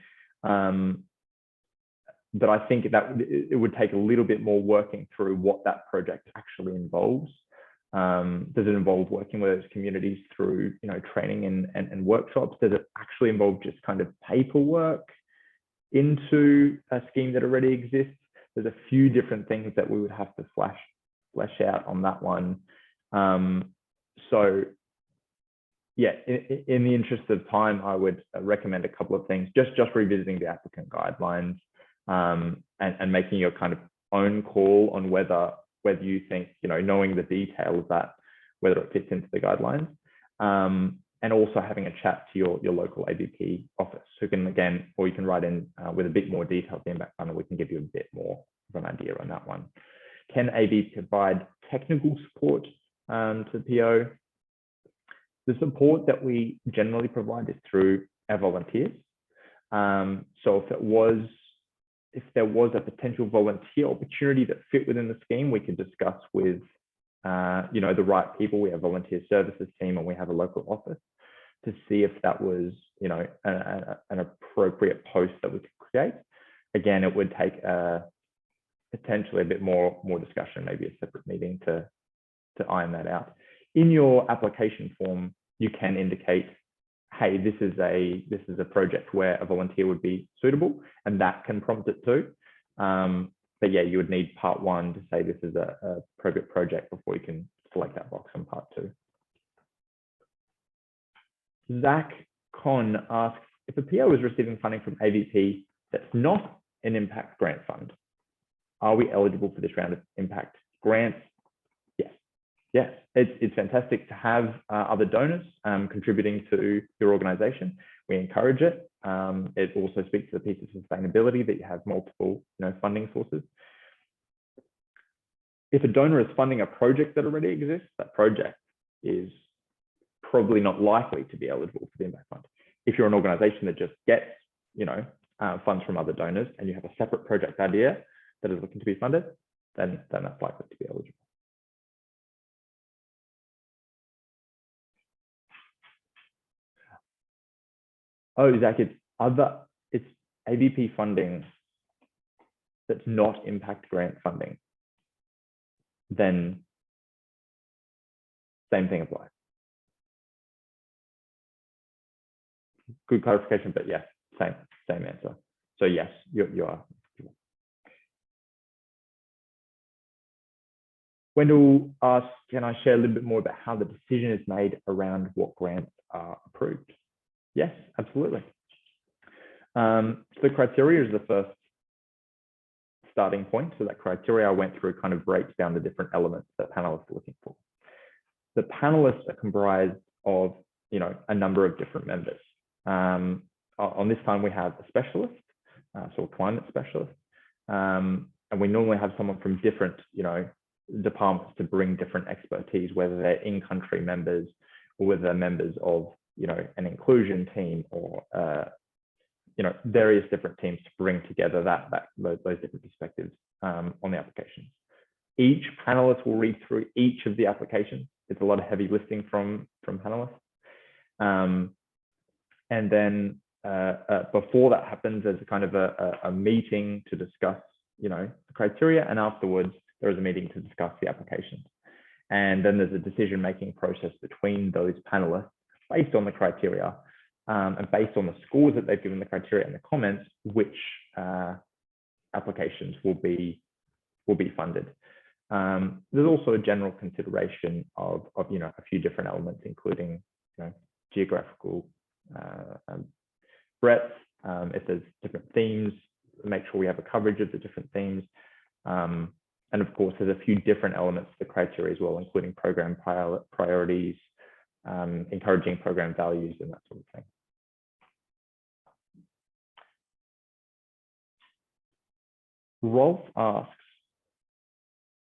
But I think that it would take a little bit more working through what that project actually involves. Does it involve working with those communities through, training and workshops? Does it actually involve just kind of paperwork into a scheme that already exists? There's a few different things that we would have to flesh out on that one. So yeah, in the interest of time, I would recommend a couple of things. Just revisiting the applicant guidelines, and making your kind of own call on whether you think, knowing the detail of that, whether it fits into the guidelines, and also having a chat to your local ABP office, who can, again, or you can write in with a bit more detail of the impact fund, and we can give you a bit more of an idea on that one. Can AB provide technical support to the PO? The support that we generally provide is through our volunteers. So if there was a potential volunteer opportunity that fit within the scheme, we could discuss with the right people. We have a volunteer services team, and we have a local office to see if that was an appropriate post that we could create. Again, it would take potentially a bit more discussion, maybe a separate meeting to iron that out. In your application form, you can indicate, hey, this is a project where a volunteer would be suitable, and that can prompt it too. But yeah, you would need part 1 to say this is a appropriate project before you can select that box on part 2. Zach Con asks, if a PO is receiving funding from AVP that's not an impact grant fund, are we eligible for this round of impact grants? Yes, it's fantastic to have other donors contributing to your organization. We encourage it. It also speaks to the piece of sustainability that you have multiple funding sources. If a donor is funding a project that already exists, that project is probably not likely to be eligible for the impact fund. If you're an organization that just gets funds from other donors, and you have a separate project idea that is looking to be funded, then that's likely to be eligible. Oh, Zach, it's ABP funding that's not impact grant funding. Then same thing applies. Good clarification, but yes, same answer. So yes, you are. Wendell asks, can I share a little bit more about how the decision is made around what grants are approved? Yes, absolutely. So the criteria is the first starting point. So that criteria I went through kind of breaks down the different elements that panelists are looking for. The panelists are comprised of a number of different members. On this time we have a specialist, so a climate specialist, and we normally have someone from different departments to bring different expertise, whether they're in-country members or whether they're members of an inclusion team or various different teams to bring together those different perspectives on the applications. Each panelist will read through each of the applications. It's a lot of heavy lifting from panelists. And then before that happens, there's a kind of a meeting to discuss the criteria, and afterwards there is a meeting to discuss the applications. And then there's a decision-making process between those panelists based on the criteria and based on the scores that they've given the criteria and the comments, which applications will be funded. There's also a general consideration of a few different elements, including geographical breadth. If there's different themes, make sure we have a coverage of the different themes. And of course, there's a few different elements to the criteria as well, including program priorities, encouraging program values, and that sort of thing. Rolf asks,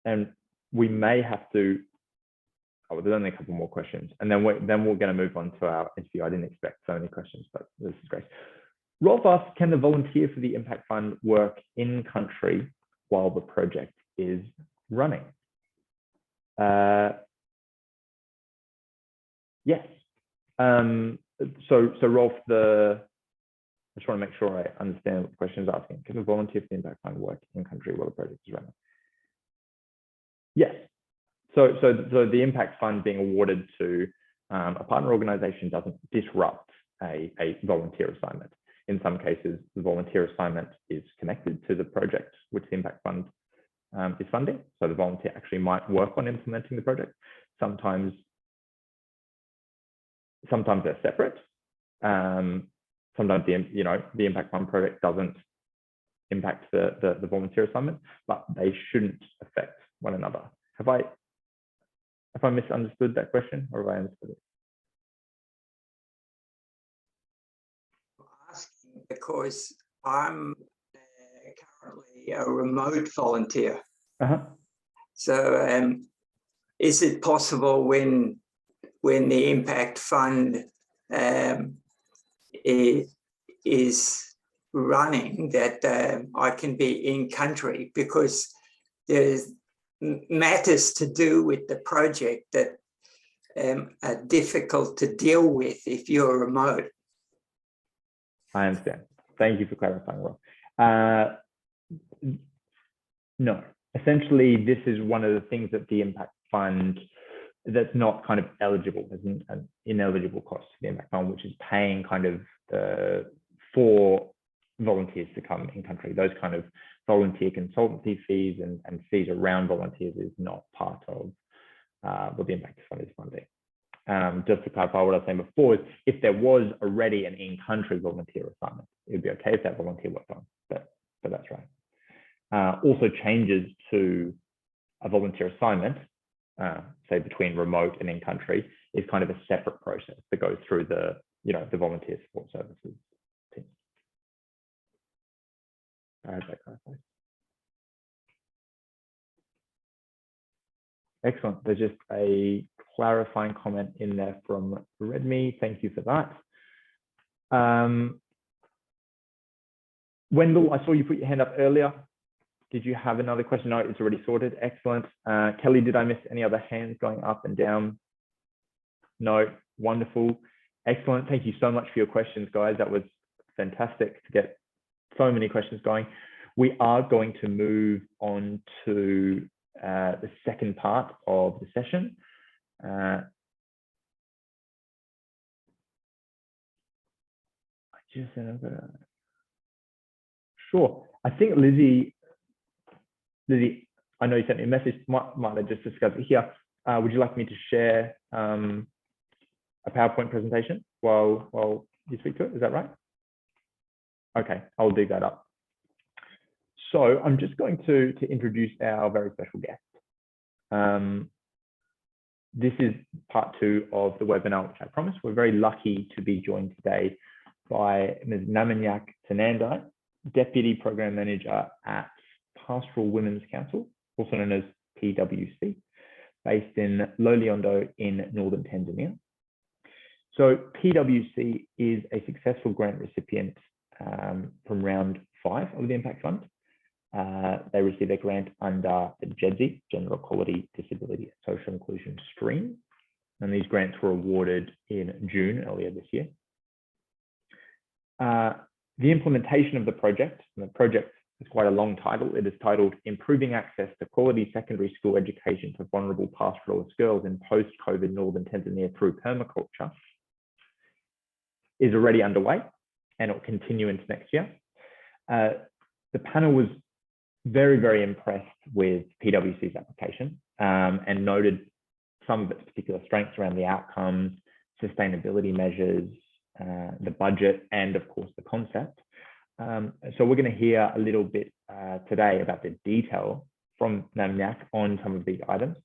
and we may have to, there's only a couple more questions, and then we're going to move on to our interview. I didn't expect so many questions, but this is great. Rolf asks, can the volunteer for the Impact Fund work in country while the project is running? Yes. So Rolf, I just want to make sure I understand what the question is asking. Can the volunteer for the Impact Fund work in country while the project is running? Yes. So the Impact Fund being awarded to a partner organization doesn't disrupt a volunteer assignment. In some cases, the volunteer assignment is connected to the project which the Impact Fund is funding. So the volunteer actually might work on implementing the project. Sometimes sometimes they're separate. Sometimes the impact fund project doesn't impact the volunteer assignment, but they shouldn't affect one another. Have I misunderstood that question, or have I understood it? Asking because I'm currently a remote volunteer. So is it possible when the impact fund is running that I can be in country, because there's matters to do with the project that are difficult to deal with if you're remote? I understand. Thank you for clarifying, Rob. No, essentially, this is one of the things that the impact fund that's not kind of eligible, as an ineligible cost to the impact fund, which is paying kind of for volunteers to come in country. Those kind of volunteer consultancy fees and fees around volunteers is not part of what the impact fund is funding. Just to clarify what I was saying before, is if there was already an in-country volunteer assignment, it would be okay if that volunteer worked on, but that's right. Also, changes to a volunteer assignment, say between remote and in-country, is kind of a separate process that goes through the volunteer support services team. I hope that clarifies. Excellent. There's just a clarifying comment in there from Redme. Thank you for that. Wendell, I saw you put your hand up earlier. Did you have another question? No, it's already sorted. Excellent. Kelly, did I miss any other hands going up and down? No. Wonderful. Excellent. Thank you so much for your questions, guys. That was fantastic to get so many questions going. We are going to move on to the second part of the session. Sure. I think Lizzie, I know you sent me a message. Might I just discuss it here? Would you like me to share a PowerPoint presentation while you speak to it? Is that right? Okay, I'll dig that up. So I'm just going to introduce our very special guest. This is part 2 of the webinar, which I promised. We're very lucky to be joined today by Ms. Namanyak Tanandai, Deputy Program Manager at Pastoral Women's Council, also known as PWC, based in Loliondo in northern Tanzania. So PWC is a successful grant recipient from round 5 of the Impact Fund. They received a grant under the GEDSI, Gender Equality, Disability and Social Inclusion stream. And these grants were awarded in June earlier this year. The implementation of the project, and the project is quite a long title. It is titled Improving Access to Quality Secondary School Education for Vulnerable Pastoralist Girls in Post-COVID Northern Tanzania Through Permaculture, is already underway, and it will continue into next year. The panel was very, very impressed with PwC's application and noted some of its particular strengths around the outcomes, sustainability measures, the budget, and of course the concept. So we're going to hear a little bit today about the detail from Namanyak on some of these items.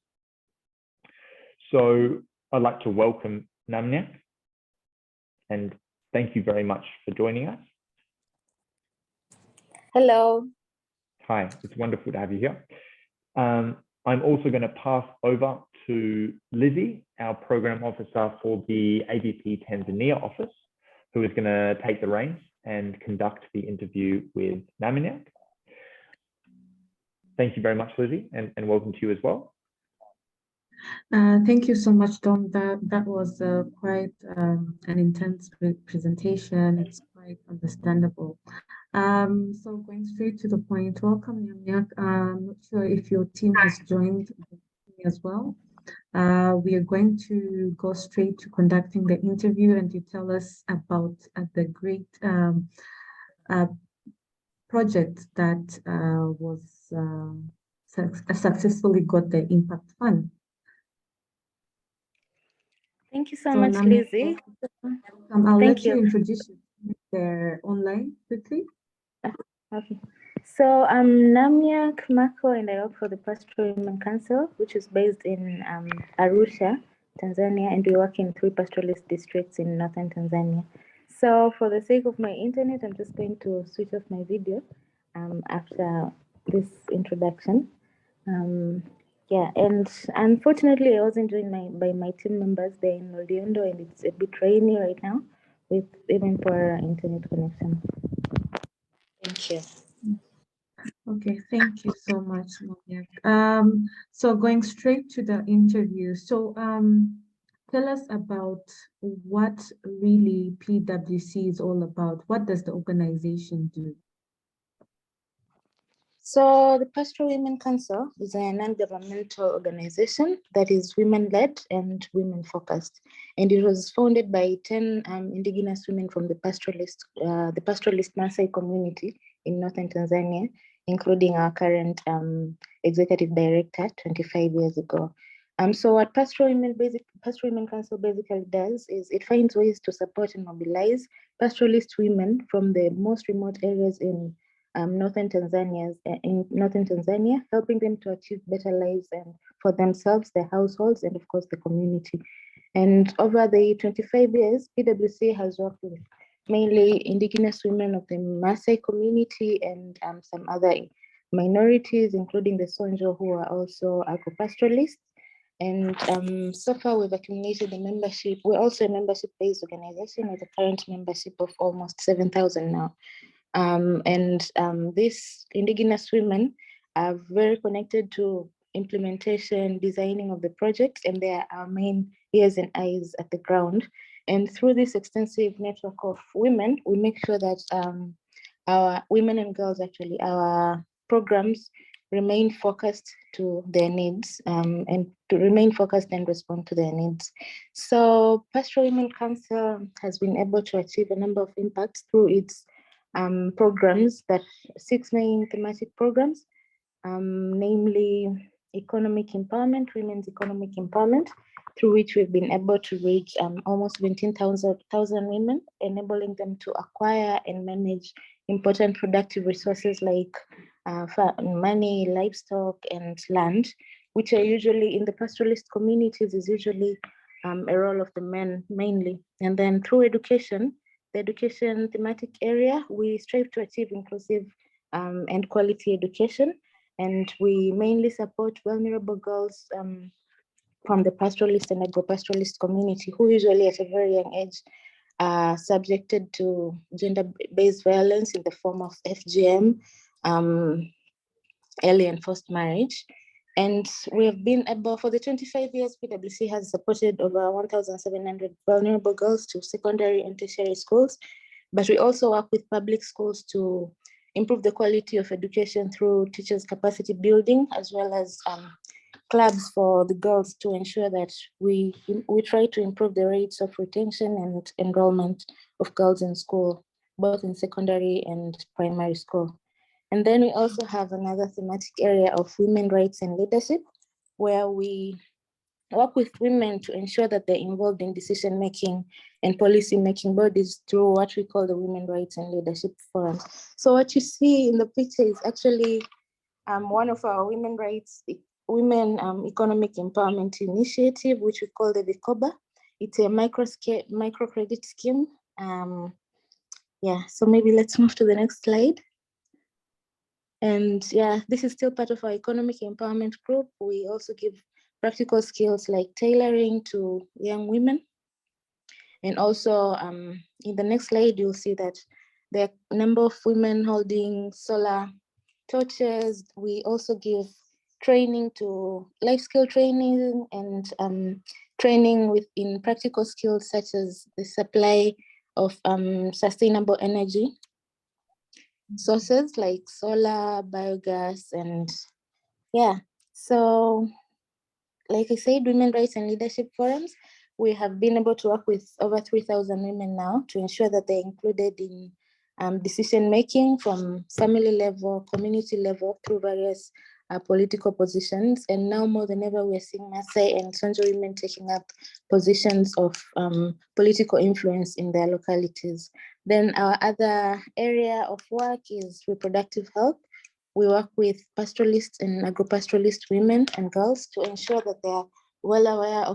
So I'd like to welcome Namanyak, and thank you very much for joining us. Hello. Hi, it's wonderful to have you here. I'm also going to pass over to Lizzie, our program officer for the AVP Tanzania office, who is going to take the reins and conduct the interview with Namanyak. Thank you very much, Lizzie, and welcome to you as well. Thank you so much, Tom. That was quite an intense presentation. It's quite understandable. So going straight to the point, welcome, Namanyak. I'm not sure if your team has joined as well. We are going to go straight to conducting the interview, and you tell us about the great project that was successfully got the Impact Fund. Thank you so So much, Namia, Lizzie. I'll Thank let you you. introduce you online quickly. Okay. So I'm Namia Kmako, and I work for the Pastoral Women Council, which is based in Arusha, Tanzania, and we work in 3 pastoralist districts in northern Tanzania. So for the sake of my internet, I'm just going to switch off my video after this introduction. Yeah, and unfortunately, I wasn't joined by my team members. They're in Loliondo, and it's a bit rainy right now, with even poor internet connection. Thank you. Okay, thank you so much, Namia. So going straight to the interview. So tell us about what really PWC is all about. What does the organization do? So the Pastoral Women Council is a non-governmental organization that is women-led and women-focused, and it was founded by 10 Indigenous women from the pastoralist Maasai community in northern Tanzania, including our current executive director 25 years ago. So what Pastoral Women Council basically does is it finds ways to support and mobilize pastoralist women from the most remote areas in northern Tanzania, helping them to achieve better lives and for themselves, their households, and of course the community. And over the 25 years, PWC has worked with mainly Indigenous women of the Maasai community and some other minorities, including the Sonjo, who are also agro-pastoralists. And so far we've accumulated the membership. We're also a membership-based organization with a current membership of almost 7,000 now. These Indigenous women are very connected to implementation, designing of the projects, and they are our main ears and eyes at the ground. And through this extensive network of women, we make sure that our women and girls, actually, our programs remain focused to their needs and to remain focused and respond to their needs. So Pastoral Women Council has been able to achieve a number of impacts through its programs, that 6 main thematic programs, namely economic empowerment, women's economic empowerment, through which we've been able to reach almost 17,000 women, enabling them to acquire and manage important productive resources like money, livestock, and land, which are usually in the pastoralist communities is usually a role of the men mainly. And then through education, the education thematic area, we strive to achieve inclusive and quality education. And we mainly support vulnerable girls from the pastoralist and agro-pastoralist community, who usually at a very young age are subjected to gender-based violence in the form of FGM, early and forced marriage. And we have been able, for the 25 years, PWC has supported over 1,700 vulnerable girls to secondary and tertiary schools. But we also work with public schools to improve the quality of education through teachers' capacity building, as well as clubs for the girls, to ensure that we try to improve the rates of retention and enrollment of girls in school, both in secondary and primary school. And then we also have another thematic area of women rights and leadership, where we work with women to ensure that they're involved in decision-making and policy-making bodies through what we call the Women Rights and Leadership Forums. So what you see in the picture is actually one of our women economic empowerment initiative, which we call the VICOBA. It's a microcredit scheme. Yeah, so maybe let's move to the next slide. And yeah, this is still part of our economic empowerment group. We also give practical skills like tailoring to young women. And also in the next slide, you'll see that there are a number of women holding solar torches. We also give training to life skill training and training in practical skills such as the supply of sustainable energy sources like solar, biogas, and yeah. So like I said, women rights and leadership forums, we have been able to work with over 3,000 women now to ensure that they're included in decision making from family level, community level, through various political positions. And now more than ever, we're seeing Maasai and Sanjo women taking up positions of political influence in their localities. Then our other area of work is reproductive health. We work with pastoralists and agro-pastoralist women and girls to ensure that they're well aware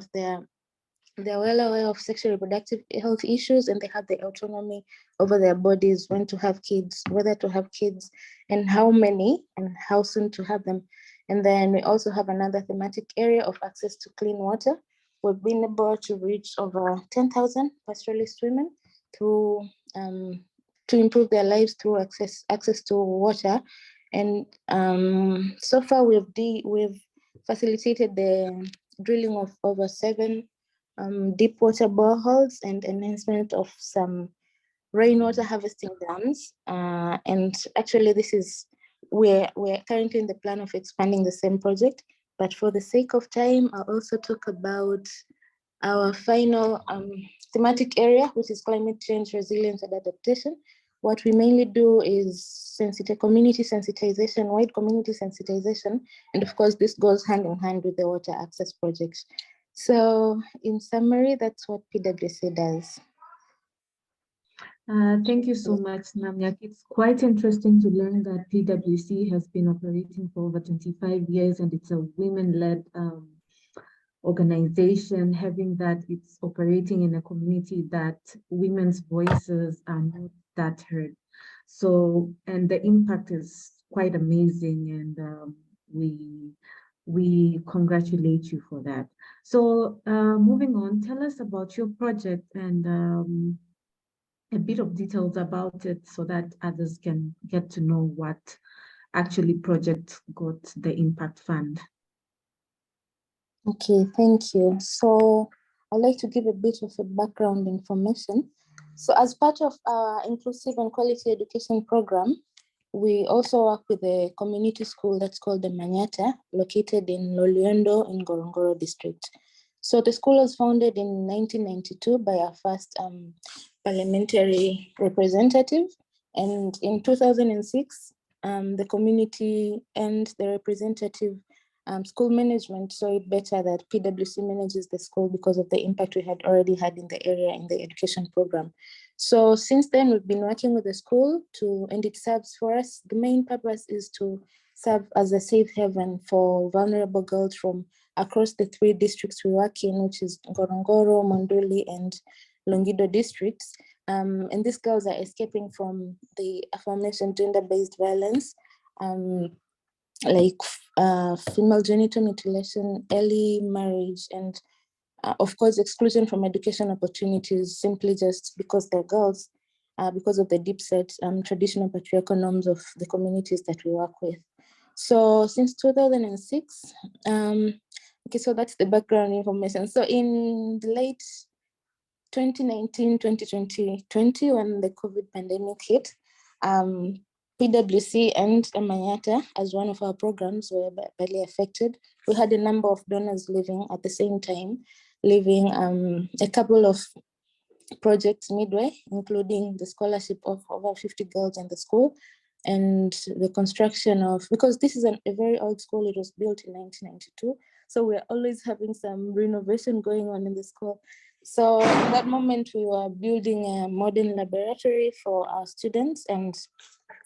of sexual reproductive health issues, and they have the autonomy over their bodies, when to have kids, whether to have kids, and how many, and how soon to have them. And then we also have another thematic area of access to clean water. We've been able to reach over 10,000 pastoralist women through to improve their lives through access to water. And so far we've facilitated the drilling of over 7 deep water boreholes and enhancement of some rainwater harvesting dams. And actually we're currently in the plan of expanding the same project, but for the sake of time, I'll also talk about our final thematic area, which is climate change, resilience, and adaptation. What we mainly do is community sensitization, wide community sensitization. And of course, this goes hand in hand with the water access projects. So in summary, that's what PwC does. Thank you so much, Namnyak. It's quite interesting to learn that PwC has been operating for over 25 years and it's a women-led organization, having that it's operating in a community that women's voices are not that heard. So, and the impact is quite amazing, and we congratulate you for that. So moving on, tell us about your project and a bit of details about it so that others can get to know what actually project got the impact fund. Okay, thank you. So I'd like to give a bit of a background information. So as part of our inclusive and quality education program, we also work with a community school that's called the Manyata, located in Loliondo in Ngorongoro district. So the school was founded in 1992 by our first parliamentary representative. And in 2006, the community and the representative school management saw it better that PwC manages the school because of the impact we had already had in the area in the education program. So since then, we've been working with the school and it serves for us. The main purpose is to serve as a safe haven for vulnerable girls from across the 3 districts we work in, which is Ngorongoro, Monduli, and Longido districts. And these girls are escaping from the aforementioned gender-based violence, like female genital mutilation, early marriage, and of course, exclusion from education opportunities simply just because they're girls, because of the deep-set traditional patriarchal norms of the communities that we work with. So since 2006, okay, so that's the background information. So in the late 2019, 2020, when the COVID pandemic hit, PwC and Manyata, as one of our programs, were badly affected. We had a number of donors living at the same time, leaving a couple of projects midway, including the scholarship of over 50 girls in the school and the construction of, because this is a very old school, it was built in 1992. So we're always having some renovation going on in the school. So at that moment, we were building a modern laboratory for our students, and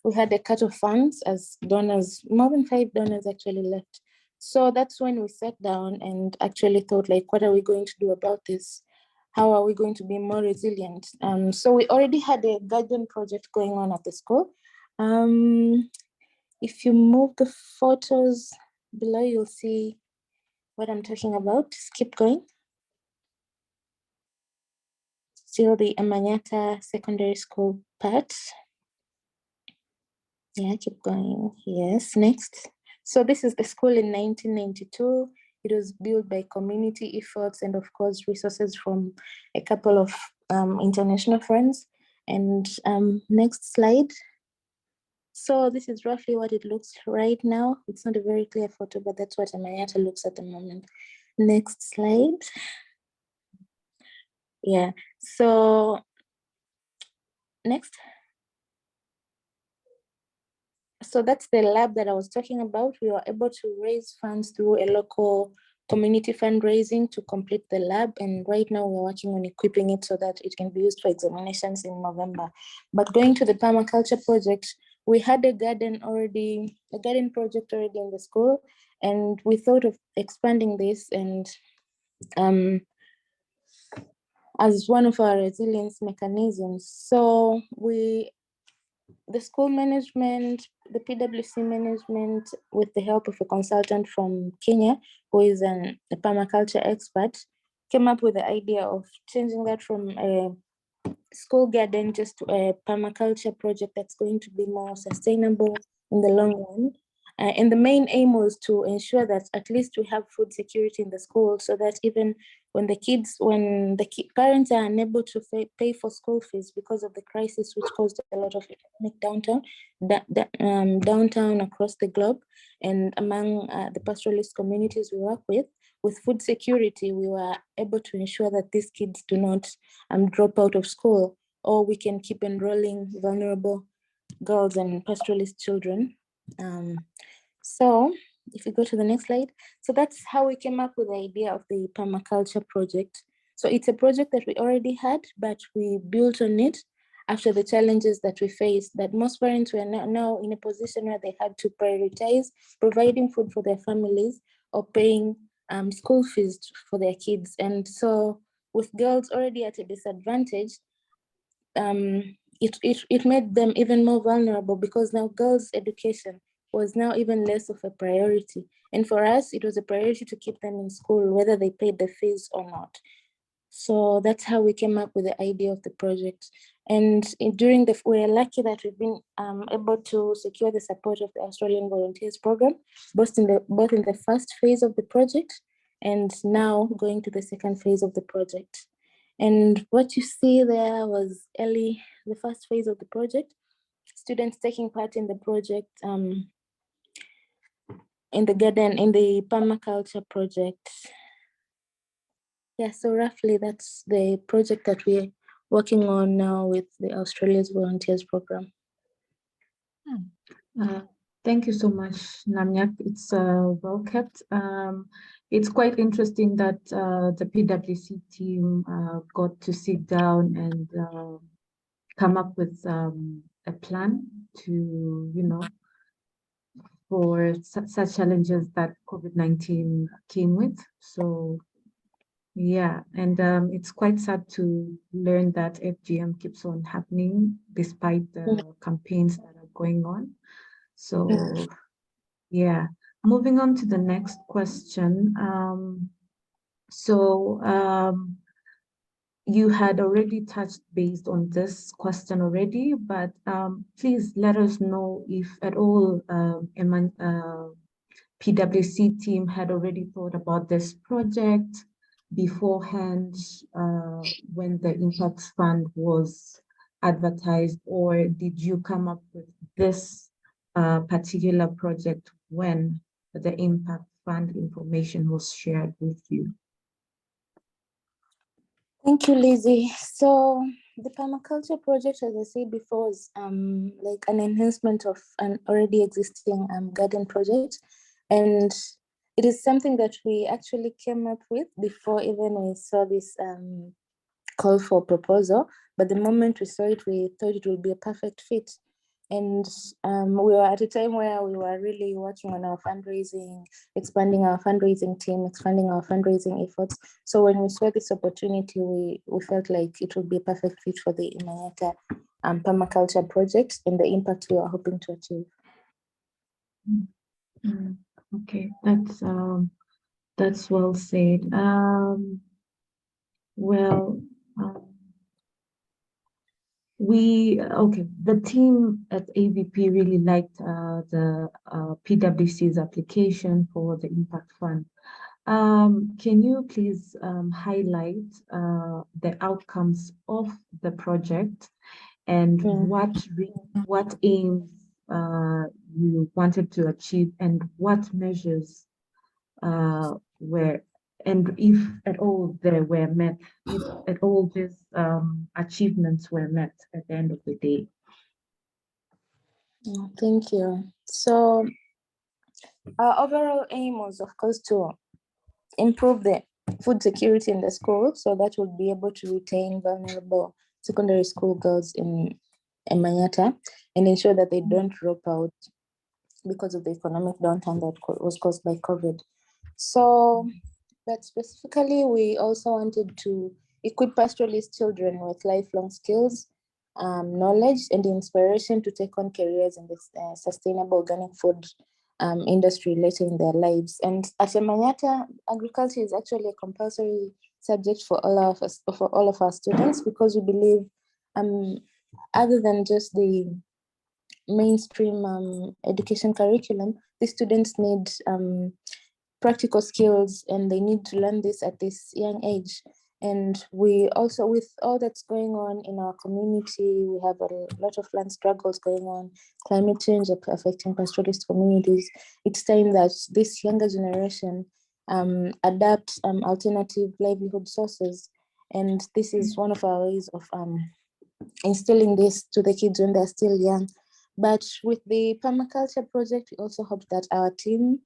we had a cut of funds as donors, more than 5 donors actually left. So that's when we sat down and actually thought, like, what are we going to do about this? How are we going to be more resilient? So we already had a garden project going on at the school. If you move the photos below, you'll see what I'm talking about. Just keep going. Still the Manyata Secondary School part. Yeah, keep going. Yes, next. So this is the school in 1992. It was built by community efforts and of course resources from a couple of international friends. And next slide. So this is roughly what it looks right now. It's not a very clear photo, but that's what Manyata looks at the moment. Next slide. Yeah, so next. So that's the lab that I was talking about. We were able to raise funds through a local community fundraising to complete the lab. And right now we're working on equipping it so that it can be used for examinations in November. But going to the permaculture project, we had a garden project already in the school. And we thought of expanding this and as one of our resilience mechanisms. So the school management, the PwC management, with the help of a consultant from Kenya, who is a permaculture expert, came up with the idea of changing that from a school garden just to a permaculture project that's going to be more sustainable in the long run. And the main aim was to ensure that at least we have food security in the school, so that even when the parents are unable to pay for school fees because of the crisis, which caused a lot of economic downtown across the globe, and among the pastoralist communities we work with food security, we were able to ensure that these kids do not drop out of school, or we can keep enrolling vulnerable girls and pastoralist children. So if we go to the next slide, so that's how we came up with the idea of the permaculture project. So it's a project that we already had, but we built on it after the challenges that we faced, that most parents were now in a position where they had to prioritize providing food for their families or paying school fees for their kids. And so with girls already at a disadvantage, it made them even more vulnerable, because now girls' education was now even less of a priority. And for us, it was a priority to keep them in school, whether they paid the fees or not. So that's how we came up with the idea of the project. And we're lucky that we've been able to secure the support of the Australian Volunteers Program, both in the first phase of the project and now going to the second phase of the project. And what you see there was the first phase of the project, students taking part in the project in the garden, in the permaculture project. Yeah, so roughly that's the project that we're working on now with the Australia's Volunteers Program. Thank you so much, Namnyak. It's well kept. It's quite interesting that the PwC team got to sit down and come up with a plan to, for such challenges that COVID-19 came with. So yeah, and it's quite sad to learn that FGM keeps on happening despite the campaigns that are going on. So yeah, moving on to the next question. You had already touched based on this question already, but please let us know if at all PwC team had already thought about this project beforehand when the Impact Fund was advertised, or did you come up with this particular project when the Impact Fund information was shared with you? Thank you, Lizzie. So the permaculture project, as I said before, is like an enhancement of an already existing garden project. And it is something that we actually came up with before even we saw this call for proposal. But the moment we saw it, we thought it would be a perfect fit. And we were at a time where we were really working on our fundraising, expanding our fundraising team, expanding our fundraising efforts. So when we saw this opportunity, we felt like it would be a perfect fit for the Imanyaka permaculture project and the impact we are hoping to achieve. Okay, that's well said. The team at AVP really liked the PwC's application for the Impact Fund. Can you please highlight the outcomes of the project and what aims you wanted to achieve, and what measures were, and if at all they were met, if at all these achievements were met at the end of the day? Thank you. So our overall aim was, of course, to improve the food security in the school, so that we'll be able to retain vulnerable secondary school girls in Manyata and ensure that they don't drop out because of the economic downturn that was caused by COVID. So, but specifically, we also wanted to equip pastoralist children with lifelong skills, knowledge, and inspiration to take on careers in this sustainable organic food industry later in their lives. And at Manyata, agriculture is actually a compulsory subject for all of us, for all of our students, because we believe, other than just the mainstream education curriculum, the students need practical skills, and they need to learn this at this young age. And we also, with all that's going on in our community, we have a lot of land struggles going on, climate change affecting pastoralist communities. It's time that this younger generation adapt alternative livelihood sources. And this is one of our ways of instilling this to the kids when they're still young. But with the permaculture project, we also hope that our team,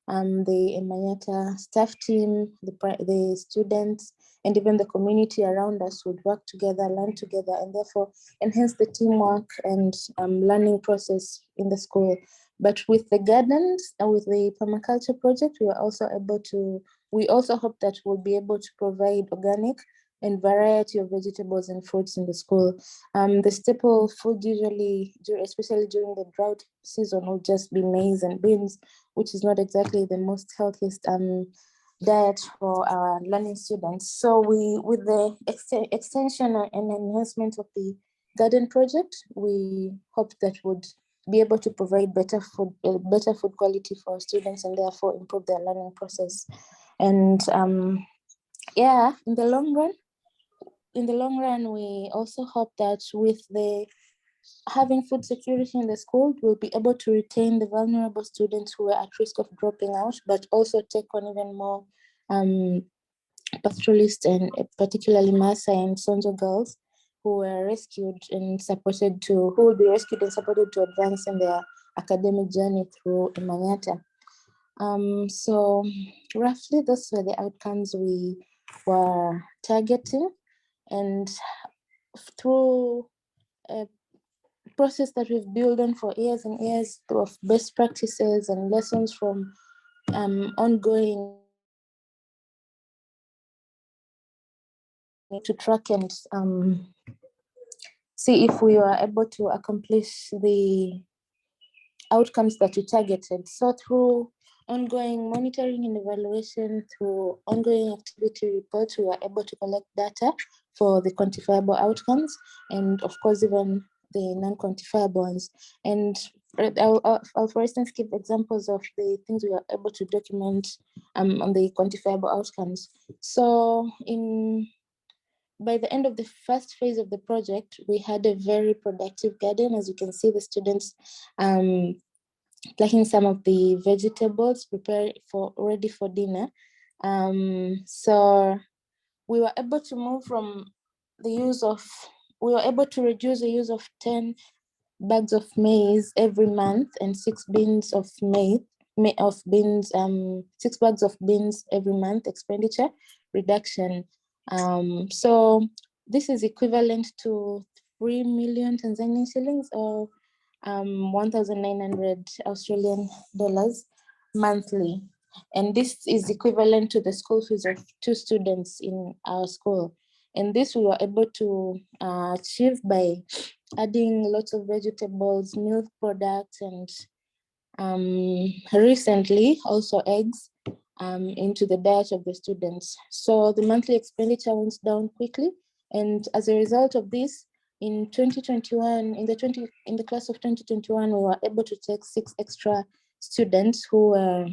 the Manyata staff team, the students, and even the community around us would work together, learn together, and therefore enhance the teamwork and learning process in the school. But with the gardens and with the permaculture project, we also hope that we'll be able to provide organic and variety of vegetables and fruits in the school. The staple food usually, especially during the drought season, will just be maize and beans, which is not exactly the most healthiest diet for our learning students. So with the extension and enhancement of the garden project, we hope that would be able to provide better food quality for students, and therefore improve their learning process. And yeah, in the long run, we also hope that with the having food security in the school, we'll be able to retain the vulnerable students who are at risk of dropping out, but also take on even more pastoralists, and particularly Maasai and Sonjo girls who were rescued and supported to, who will be rescued and supported to advance in their academic journey through Manyata. So roughly those were the outcomes we were targeting. And through a process that we've built on for years and years of best practices and lessons from ongoing to track and see if we were able to accomplish the outcomes that we targeted. So through ongoing monitoring and evaluation, through ongoing activity reports, we were able to collect data for the quantifiable outcomes, and of course, even the non-quantifiable ones. And I'll, for instance, give examples of the things we were able to document on the quantifiable outcomes. So by the end of the first phase of the project, we had a very productive garden. As you can see, the students plucking some of the vegetables ready for dinner. So we were able to move from we were able to reduce the use of 10 bags of maize every month and 6 bins of beans, 6 bags of beans every month. Expenditure reduction. So this is equivalent to 3 million Tanzanian shillings, or 1,900 Australian dollars monthly. And this is equivalent to the school fees of 2 students in our school. And this we were able to achieve by adding lots of vegetables, milk products, and recently also eggs into the diet of the students. So the monthly expenditure went down quickly. And as a result of this, in 2021, in the class of 2021, we were able to take 6 extra students who were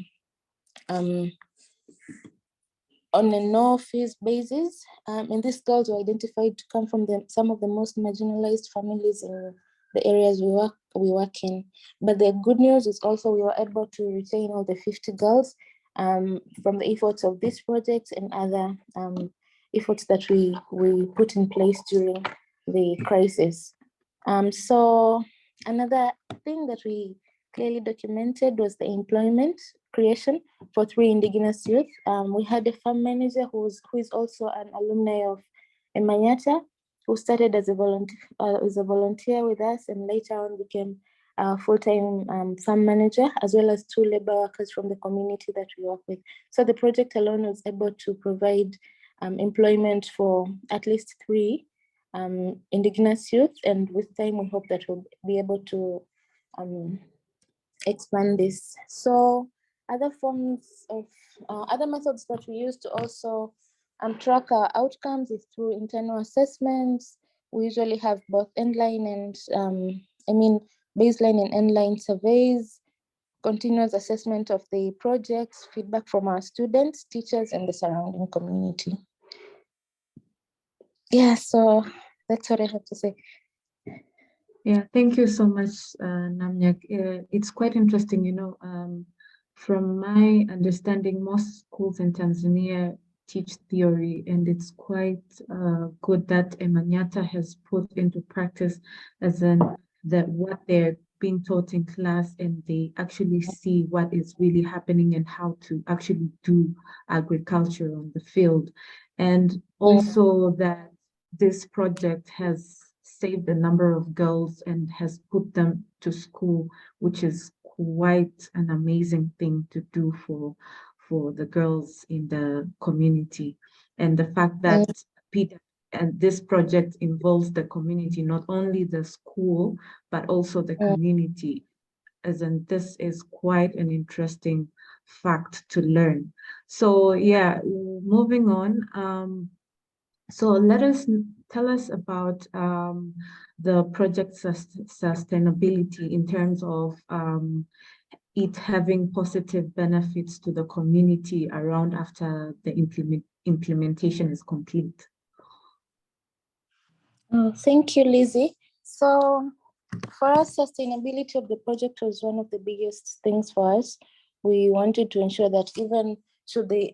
on a no fees basis. And these girls were identified to come from some of the most marginalized families in the areas we work in. But the good news is also we were able to retain all the 50 girls from the efforts of this project and other efforts that we put in place during the crisis. So Another thing that we clearly documented was the employment creation for 3 Indigenous youth. We had a farm manager who is also an alumni of Emanyata, who started as a volunteer with us and later on became a full-time farm manager, as well as 2 labor workers from the community that we work with. So the project alone was able to provide employment for at least 3 Indigenous youth, and with time we hope that we'll be able to expand this. So other forms of other methods that we use to also track our outcomes is through internal assessments. We usually have both baseline and endline surveys, continuous assessment of the projects, feedback from our students, teachers, and the surrounding community. Yeah, so that's what I have to say. Yeah, thank you so much, Namnyak. It's quite interesting, you know, from my understanding, most schools in Tanzania teach theory, and it's quite good that Emanyata has put into practice, as in that what they're being taught in class, and they actually see what is really happening and how to actually do agriculture on the field. And also that this project has saved a number of girls and has put them to school, which is quite an amazing thing to do for the girls in the community. And the fact that and this project involves the community, not only the school, but also the community. As in, this is quite an interesting fact to learn. So yeah, moving on. So tell us about the project sustainability in terms of it having positive benefits to the community around after the implementation is complete. Oh, thank you, Lizzie. So for us, sustainability of the project was one of the biggest things for us. We wanted to ensure that even should the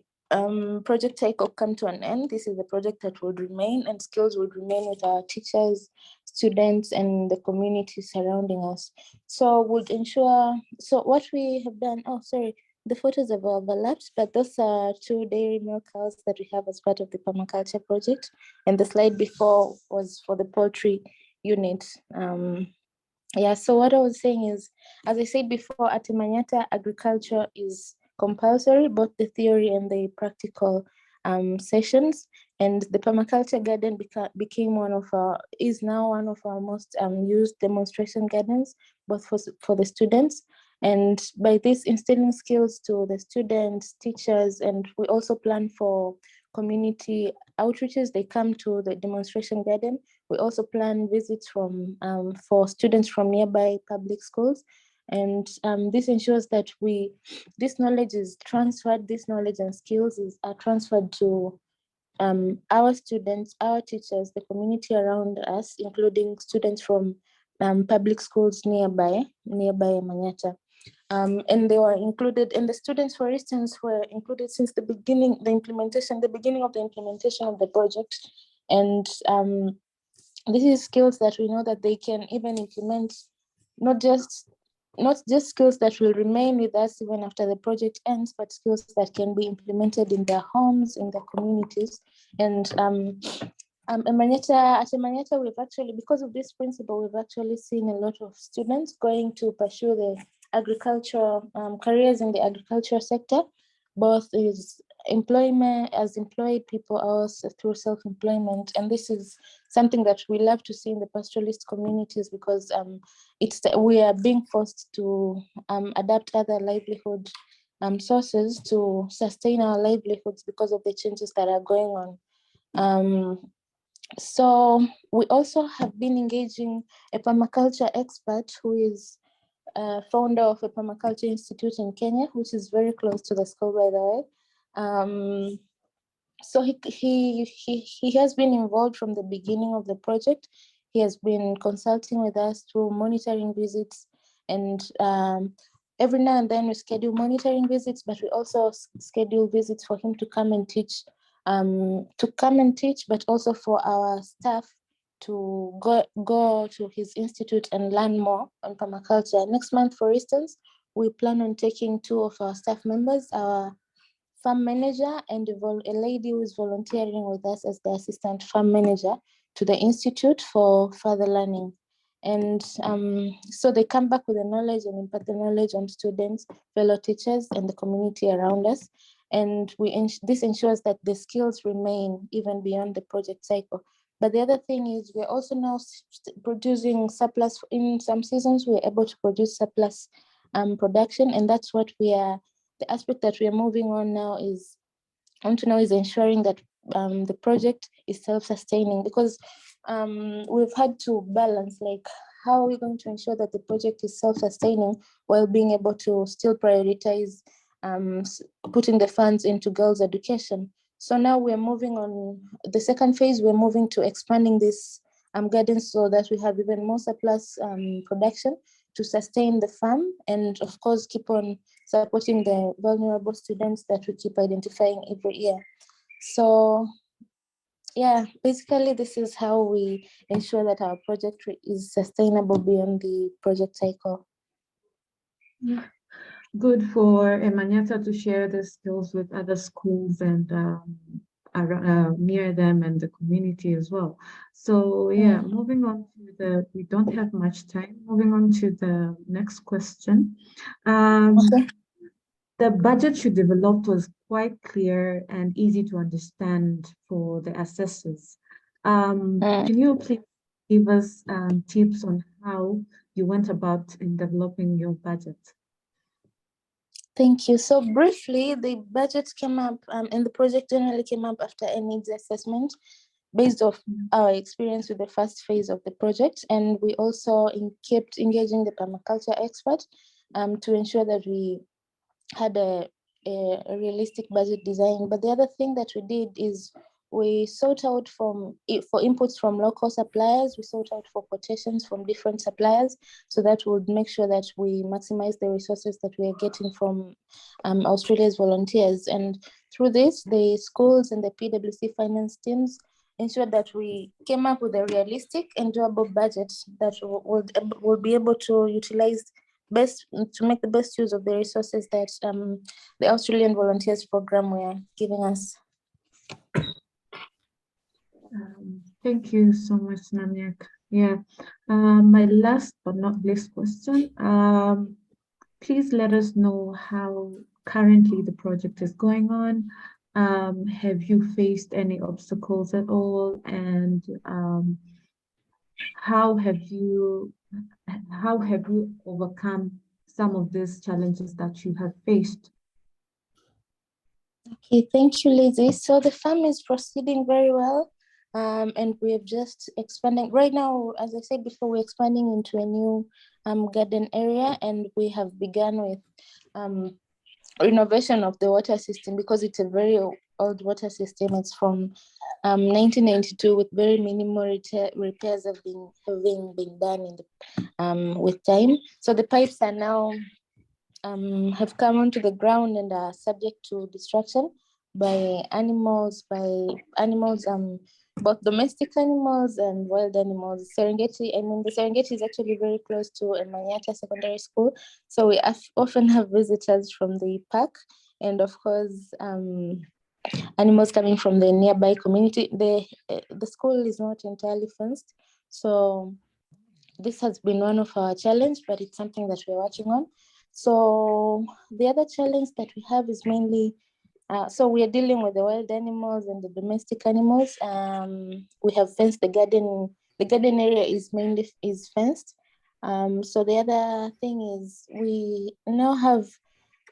project cycle come to an end, this is a project that would remain and skills would remain with our teachers, students, and the community surrounding us. So would ensure, so what we have done, oh, sorry, the photos have overlapped, but those are 2 dairy milk cows that we have as part of the permaculture project. And the slide before was for the poultry unit. Yeah, so what I was saying is, as I said before, at Emanyata, agriculture is compulsory, both the theory and the practical sessions. And the permaculture garden is now one of our most used demonstration gardens, both for the students. And by this, instilling skills to the students, teachers, and we also plan for community outreaches. They come to the demonstration garden. We also plan visits for students from nearby public schools. And this ensures that this knowledge is transferred, this knowledge and skills are transferred to our students, our teachers, the community around us, including students from public schools nearby Emanyata. And they were included, and the students, for instance, were included since the beginning of the implementation of the project. And this is skills that we know that they can even implement, not just skills that will remain with us even after the project ends, but skills that can be implemented in their homes, in their communities. And at Emanyata, we've actually, because of this principle, we've actually seen a lot of students going to pursue the agricultural careers in the agriculture sector, both as employed people, also through self-employment. And this is something that we love to see in the pastoralist communities, because we are being forced to adapt other livelihood sources to sustain our livelihoods because of the changes that are going on. So we also have been engaging a permaculture expert who is founder of a permaculture institute in Kenya, which is very close to the school, by the way. So he has been involved from the beginning of the project. He has been consulting with us through monitoring visits, and every now and then we schedule monitoring visits, but we also schedule visits for him to come and teach, but also for our staff to go to his institute and learn more on permaculture. Next month, for instance, we plan on taking 2 of our staff members, our farm manager and a lady who is volunteering with us as the assistant farm manager, to the institute for further learning. And so they come back with the knowledge and impart the knowledge on students, fellow teachers, and the community around us. And this ensures that the skills remain even beyond the project cycle. But the other thing is we're also now producing surplus. In some seasons, we're able to produce surplus production, and that's what the aspect that we are moving on now is ensuring that the project is self-sustaining, because we've had to balance, like, how are we going to ensure that the project is self-sustaining while being able to still prioritize putting the funds into girls' education. So now we're moving on the second phase. We're moving to expanding this gardens so that we have even more surplus production to sustain the farm, and of course keep on supporting the vulnerable students that we keep identifying every year. So yeah, basically this is how we ensure that our project is sustainable beyond the project cycle. Yeah. Good for Emanyata to share the skills with other schools and near them and the community as well. So yeah, moving on to we don't have much time. Moving on to the next question. Okay. The budget you developed was quite clear and easy to understand for the assessors. Can you please give us tips on how you went about in developing your budget? Thank you. So briefly, the budget came up and the project generally came up after a needs assessment based off our experience with the first phase of the project. And we also kept engaging the permaculture expert to ensure that we had a realistic budget design. But the other thing that we did is we sought out for inputs from local suppliers. We sought out for quotations from different suppliers, so that would make sure that we maximize the resources that we are getting from Australia's volunteers. And through this, the schools and the PwC finance teams ensured that we came up with a realistic and doable budget that will be able to utilize to make the best use of the resources that the Australian Volunteers Program were giving us. Thank you so much, Namyak. Yeah, my last but not least question. Please let us know how currently the project is going on. Have you faced any obstacles at all? And how have you overcome some of these challenges that you have faced? Okay, thank you, Lizzie. So the farm is proceeding very well. And we have just expanding right now. As I said before, we're expanding into a new garden area, and we have begun with renovation of the water system, because it's a very old water system. It's from 1992, with very minimal repairs having been done with time. So the pipes are now have come onto the ground and are subject to destruction by animals, both domestic animals and wild animals. The Serengeti is actually very close to Emanyata Secondary School. So we often have visitors from the park, and of course, animals coming from the nearby community. The school is not entirely fenced. So this has been one of our challenges, but it's something that we're working on. So the other challenge that we have is mainly, so we are dealing with the wild animals and the domestic animals. We have fenced the garden. The garden area is fenced. So the other thing is we now have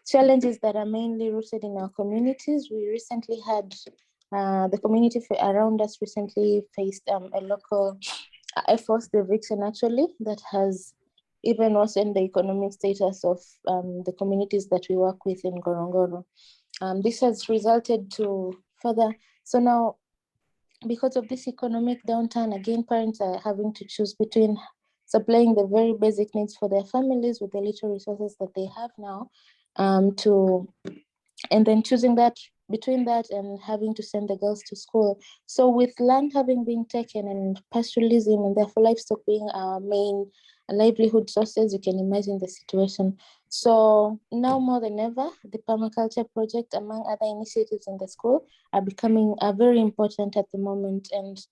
challenges that are mainly rooted in our communities. We recently had, the community around us recently faced a local forced eviction, actually, that has even worsened the economic status of the communities that we work with in Ngorongoro. This has resulted to further, so now because of this economic downturn, again, parents are having to choose between supplying the very basic needs for their families with the little resources that they have now, and then choosing that between that and having to send the girls to school. So with land having been taken and pastoralism and therefore livestock being our main livelihood sources, you can imagine the situation. So now more than ever, the permaculture project, among other initiatives in the school, are becoming very important at the moment. And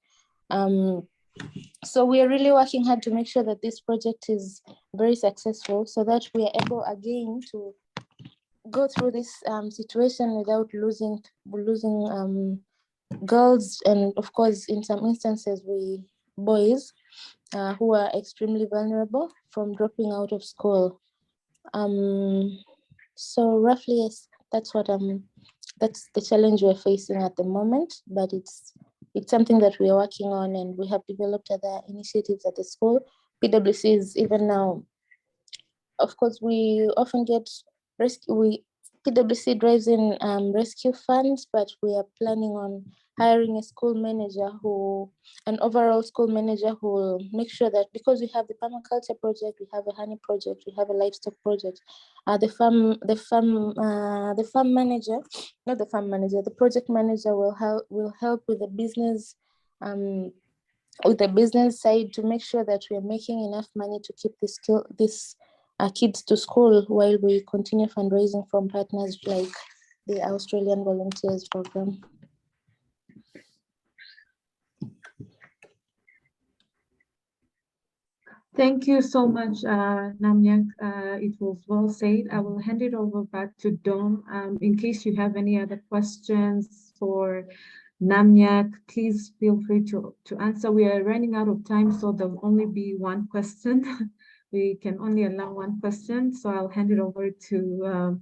so we are really working hard to make sure that this project is very successful so that we are able again to go through this situation without losing girls, and of course in some instances boys who are extremely vulnerable from dropping out of school. So roughly, yes, that's the challenge we're facing at the moment, but it's something that we are working on, and we have developed other initiatives at the school. PwC is even now, of course, we often get PwC drives in rescue funds, but we are planning on hiring an overall school manager who will make sure that, because we have the permaculture project, we have a honey project, we have a livestock project, the project manager will help with the business side to make sure that we are making enough money to keep these kids to school while we continue fundraising from partners like the Australian Volunteers Program. Thank you so much, Namnyak. It was well said. I will hand it over back to Dom. In case you have any other questions for Namnyak, please feel free to answer. We are running out of time, so there'll only be one question. We can only allow one question, so I'll hand it over to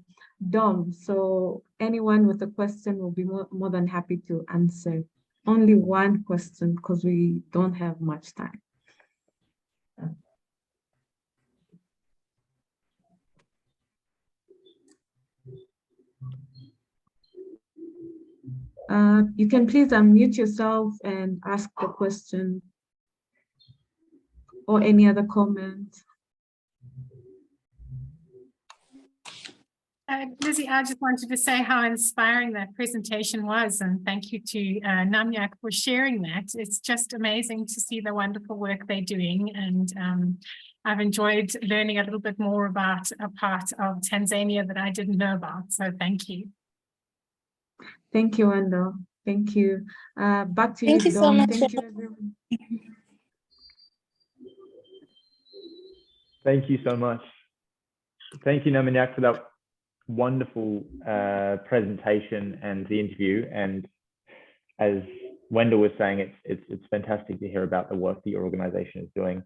Dom. So anyone with a question will be more than happy to answer. Only one question, because we don't have much time. You can please unmute yourself and ask the question or any other comment. Lizzie, I just wanted to say how inspiring that presentation was, and thank you to Namnyak for sharing that. It's just amazing to see the wonderful work they're doing, and I've enjoyed learning a little bit more about a part of Tanzania that I didn't know about, so thank you. Thank you, Wendell. Thank you. Back to Thank you, you so Dom. much. Thank you, everyone. Thank you so much. Thank you, Namnyak, for that wonderful presentation and the interview. And as Wendell was saying, it's fantastic to hear about the work that your organization is doing,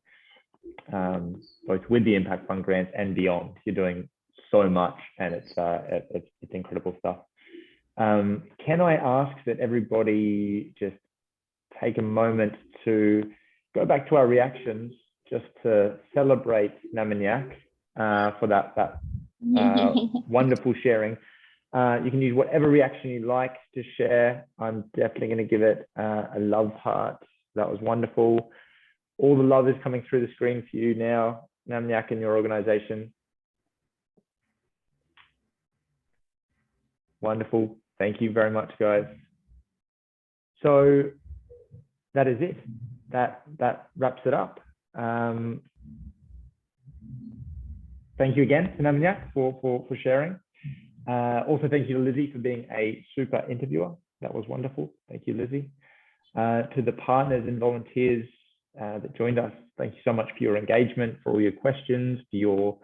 both with the Impact Fund grants and beyond. You're doing so much, and it's incredible stuff. Can I ask that everybody just take a moment to go back to our reactions, just to celebrate Namnyak for that wonderful sharing. You can use whatever reaction you like to share. I'm definitely going to give it a love heart. That was wonderful. All the love is coming through the screen for you now, Namnyak, and your organization. Wonderful. Thank you very much, guys. So that is it. That wraps it up. Thank you again to Namnyak for sharing. Also, thank you to Lizzie for being a super interviewer. That was wonderful. Thank you, Lizzie. To the partners and volunteers that joined us, thank you so much for your engagement, for all your questions, for your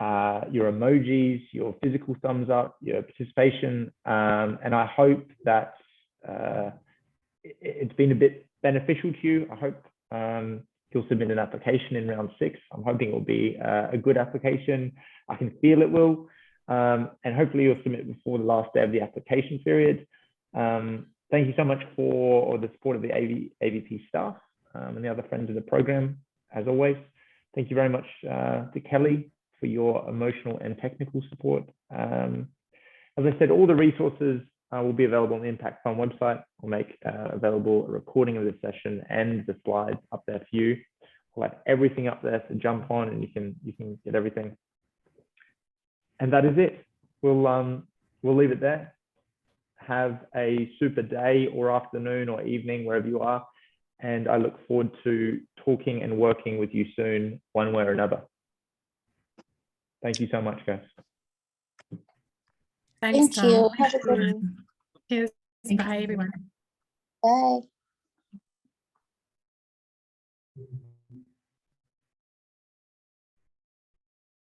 emojis, your physical thumbs up, your participation. And I hope that it's been a bit beneficial to you. I hope you'll submit an application in round 6. I'm hoping it will be a good application. I can feel it will. And hopefully you'll submit before the last day of the application period. Thank you so much for the support of the AVP staff and the other friends of the program, as always. Thank you very much to Kelly for your emotional and technical support. As I said, all the resources will be available on the Impact Fund website. I'll make available a recording of this session and the slides up there for you. We'll have everything up there to jump on, and you can get everything. And that is it. We'll leave it there. have a super day or afternoon or evening, wherever you are. And I look forward to talking and working with you soon, one way or another. Thank you so much, guys. Thanks, Thank you. Tom. Have a good Cheers. Bye, everyone. Bye.